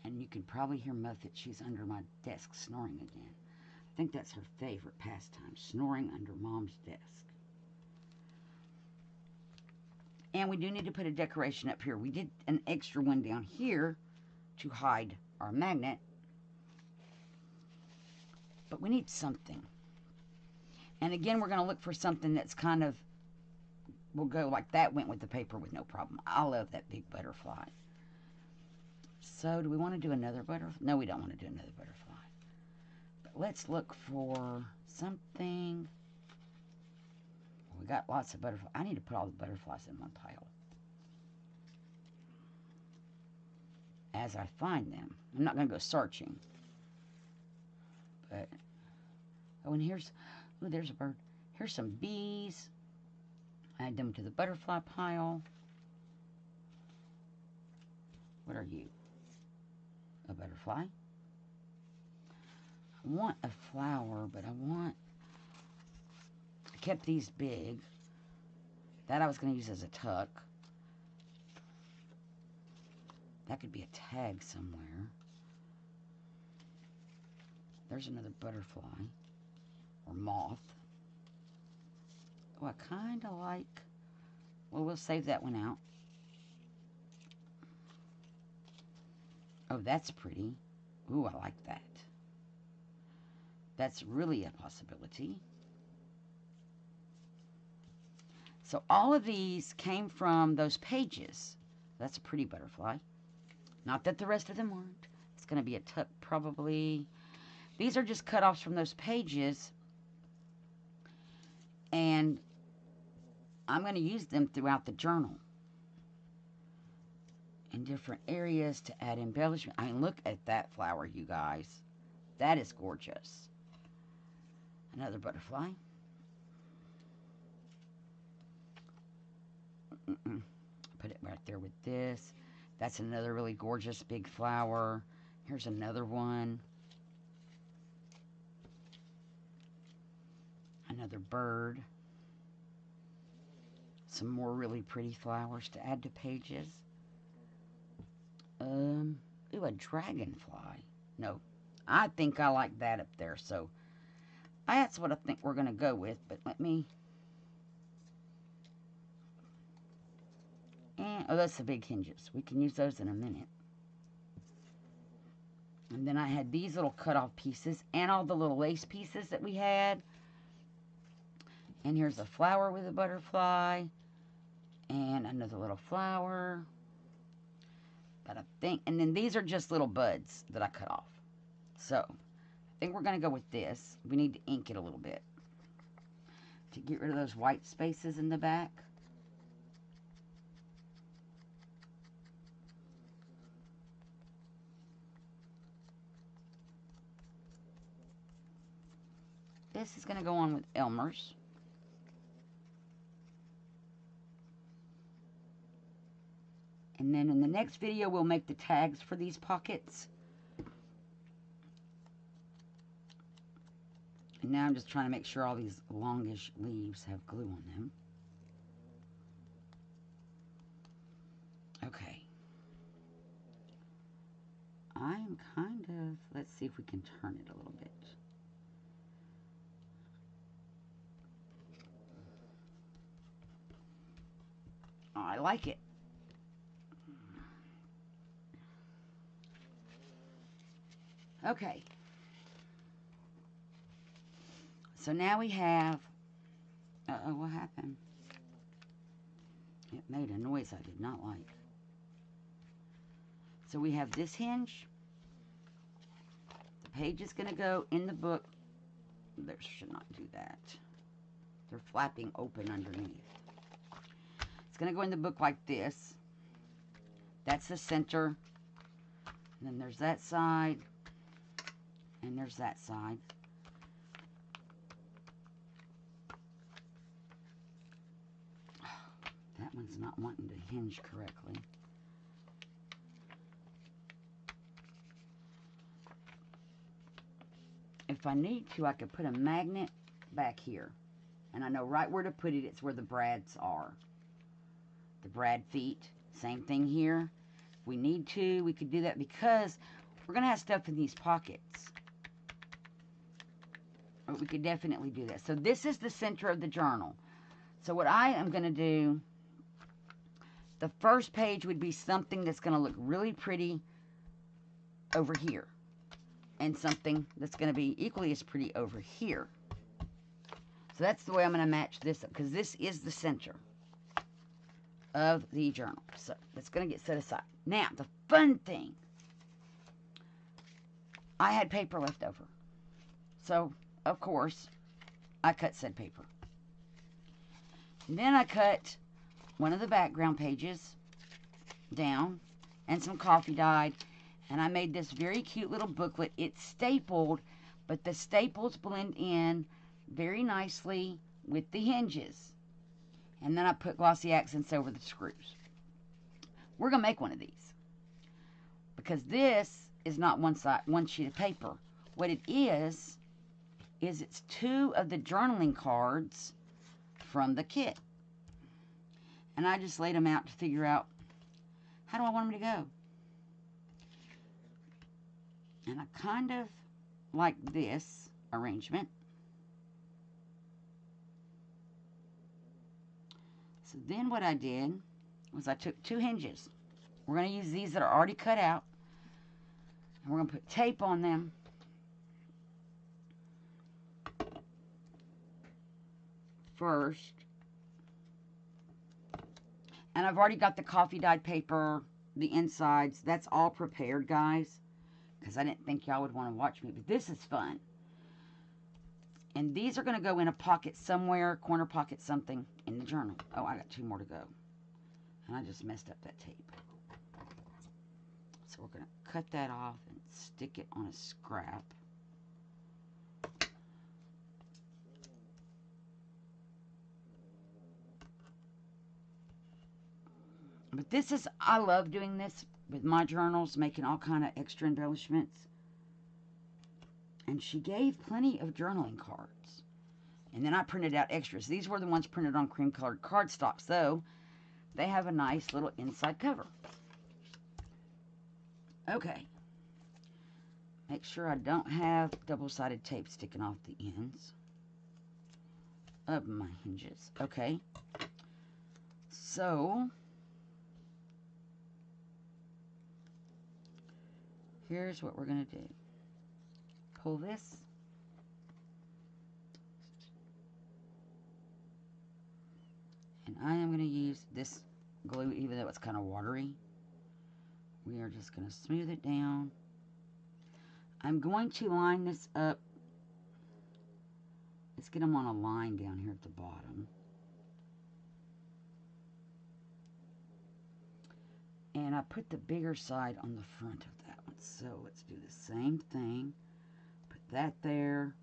And you can probably hear Muffet. She's under my desk snoring again. I think that's her favorite pastime, snoring under Mom's desk. And we do need to put a decoration up here. We did an extra one down here to hide our magnet. But we need something. And again, we're going to look for something that's kind of, will go like that went with the paper with no problem. I love that big butterfly. So, do we want to do another butterfly? No, we don't want to do another butterfly. But let's look for something. We got lots of butterflies. I need to put all the butterflies in one pile as I find them. I'm not going to go searching. But, oh, and here's, oh, there's a bird. Here's some bees. Add them to the butterfly pile. What are you? A butterfly. I want a flower, but I kept these big. That I was going to use as a tuck. That could be a tag somewhere. There's another butterfly. Or moth. Oh, I kind of like... Well, we'll save that one out. Oh, that's pretty. Ooh, I like that. That's really a possibility. So all of these came from those pages. That's a pretty butterfly. Not that the rest of them weren't. It's going to be a tuck probably. These are just cut-offs from those pages. And I'm going to use them throughout the journal. In different areas to add embellishment. I mean, look at that flower, you guys. That is gorgeous. Another butterfly. Put it right there with this. That's another really gorgeous big flower. Here's another one. Another bird. Some more really pretty flowers to add to pages. Ooh, a dragonfly. No, I think I like that up there, so that's what I think we're going to go with, but let me... oh, that's the big hinges. We can use those in a minute. And then I had these little cut-off pieces and all the little lace pieces that we had. And here's a flower with a butterfly. And another little flower. But I think... and then these are just little buds that I cut off. So, I think we're going to go with this. We need to ink it a little bit to get rid of those white spaces in the back. This is going to go on with Elmer's. And then in the next video, we'll make the tags for these pockets. And now I'm just trying to make sure all these longish leaves have glue on them. Okay. I'm kind of... let's see if we can turn it a little bit. Oh, I like it. Okay. So now we have... uh-oh, what happened? It made a noise I did not like. So we have this hinge. The page is going to go in the book. There should not do that. They're flapping open underneath. It's going to go in the book like this. That's the center. And then there's that side. And there's that side. That one's not wanting to hinge correctly. If I need to, I could put a magnet back here. And I know right where to put it. It's where the brads are. The brad feet. Same thing here. If we need to, we could do that because we're going to have stuff in these pockets. But we could definitely do that. So this is the center of the journal. So what I am going to do, the first page would be something that's going to look really pretty over here. And something that's going to be equally as pretty over here. So that's the way I'm going to match this up. Because this is the center of the journal. So that's going to get set aside. Now, the fun thing. I had paper left over. So, of course, I cut said paper. And then I cut one of the background pages down and some coffee dyed. And I made this very cute little booklet. It's stapled, but the staples blend in very nicely with the hinges. And then I put glossy accents over the screws. We're going to make one of these. Because this is not one sheet of paper. What it is it's two of the journaling cards from the kit. And I just laid them out to figure out how do I want them to go. And I kind of like this arrangement. So then what I did was I took two hinges. We're going to use these that are already cut out. And we're going to put tape on them. First. And I've already got the coffee dyed paper, the insides. That's all prepared, guys. Because I didn't think y'all would want to watch me. But this is fun. And these are going to go in a pocket somewhere, corner pocket something in the journal. Oh, I got two more to go. And I just messed up that tape. So we're going to cut that off and stick it on a scrap. But this is, I love doing this with my journals, making all kind of extra embellishments. And she gave plenty of journaling cards. And then I printed out extras. These were the ones printed on cream colored cardstock, so they have a nice little inside cover. Okay. Make sure I don't have double-sided tape sticking off the ends of my hinges. Okay. So, here's what we're going to do. Pull this. And I am going to use this glue, even though it's kind of watery. We are just going to smooth it down. I'm going to line this up. Let's get them on a line down here at the bottom. And I put the bigger side on the front of that one. So let's do the same thing. Put that there.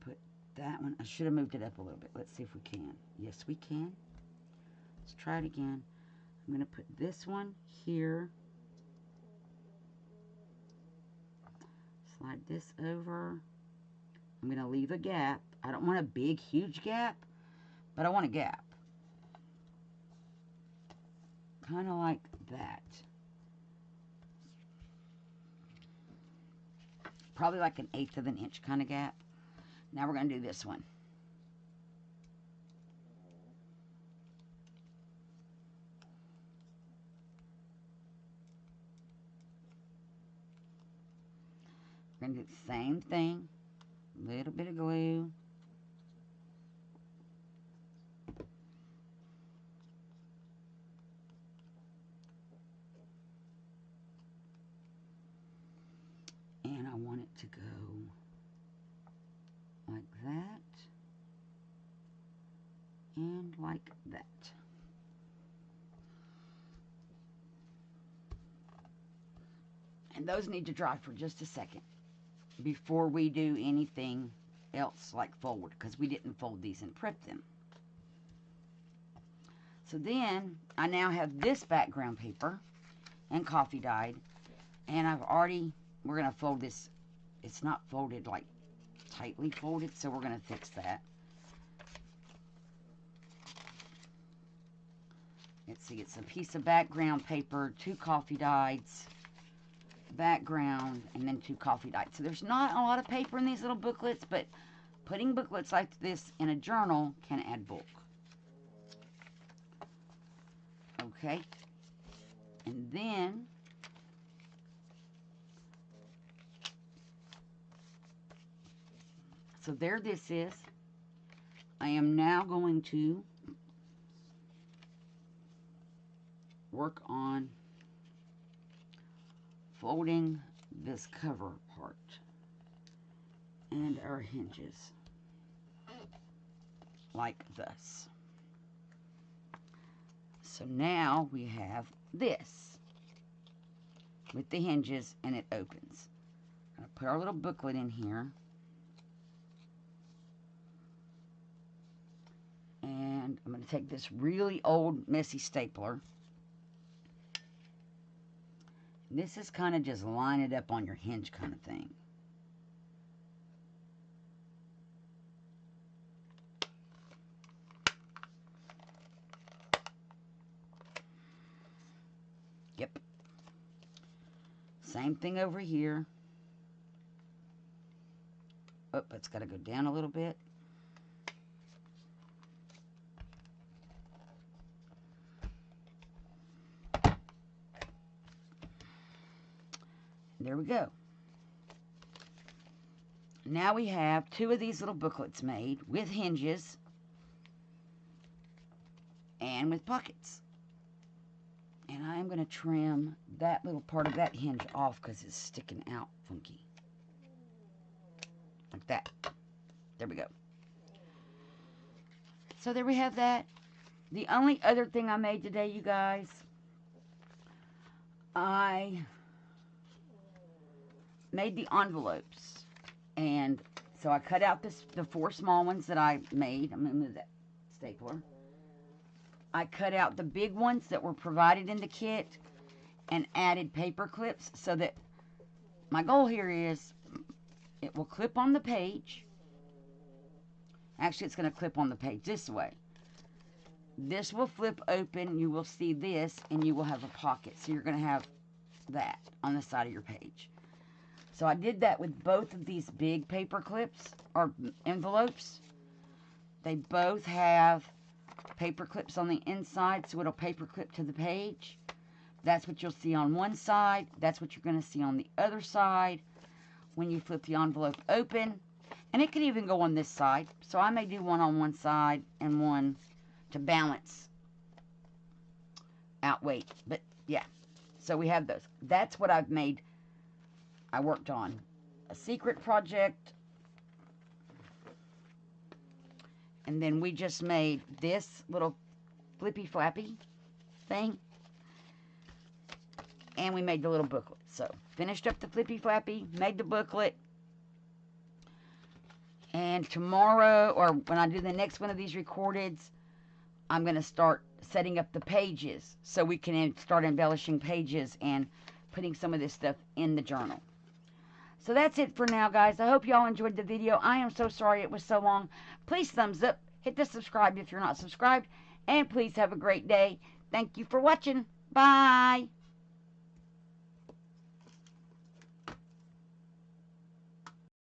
Put that one. I should have moved it up a little bit. Let's see if we can. Yes, we can. Let's try it again. I'm going to put this one here. Slide this over. I'm going to leave a gap. I don't want a big, huge gap, but I want a gap. Kind of like that. Probably like an 1/8 of an inch kind of gap. Now we're going to do this one. We're going to do the same thing. A little bit of glue. And I want it to go like that. And like that. And those need to dry for just a second before we do anything else like fold, because we didn't fold these and prep them. So then I now have this background paper and coffee dyed, and we're going to fold this. It's not folded like tightly folded, so we're going to fix that. Let's see, it's a piece of background paper, 2 coffee dyes, background, and then 2 coffee dyes. So there's not a lot of paper in these little booklets, but putting booklets like this in a journal can add bulk. Okay. And then so there this is. I am now going to work on folding this cover part and our hinges like this. So now we have this with the hinges, and it opens. I'm going to put our little booklet in here. And I'm going to take this really old messy stapler. This is kind of just line it up on your hinge kind of thing. Yep. Same thing over here. Oh, it's got to go down a little bit. There we go. Now we have 2 of these little booklets made with hinges and with pockets. And I'm going to trim that little part of that hinge off because it's sticking out funky. Like that. There we go. So there we have that. The only other thing I made today, you guys, I made the envelopes, and so I cut out the 4 small ones that I made. I'm going to move that stapler. I cut out the big ones that were provided in the kit. and added paper clips so that my goal here is it will clip on the page. Actually, it's going to clip on the page this way. This will flip open. You will see this, and you will have a pocket. So you're going to have that on the side of your page. So I did that with both of these big paper clips or envelopes. They both have paper clips on the inside, so it'll paper clip to the page. That's what you'll see on one side. That's what you're going to see on the other side when you flip the envelope open. And it could even go on this side. So I may do one on one side and one to balance out weight. But yeah, so we have those. That's what I've made. I worked on a secret project. And then we just made this little flippy flappy thing. And we made the little booklet. So, finished up the flippy flappy, made the booklet. And tomorrow, or when I do the next one of these recordeds, I'm going to start setting up the pages so we can start embellishing pages and putting some of this stuff in the journal. So that's it for now, guys. I hope y'all enjoyed the video. I am so sorry it was so long. Please thumbs up. Hit the subscribe if you're not subscribed. And please have a great day. Thank you for watching. Bye.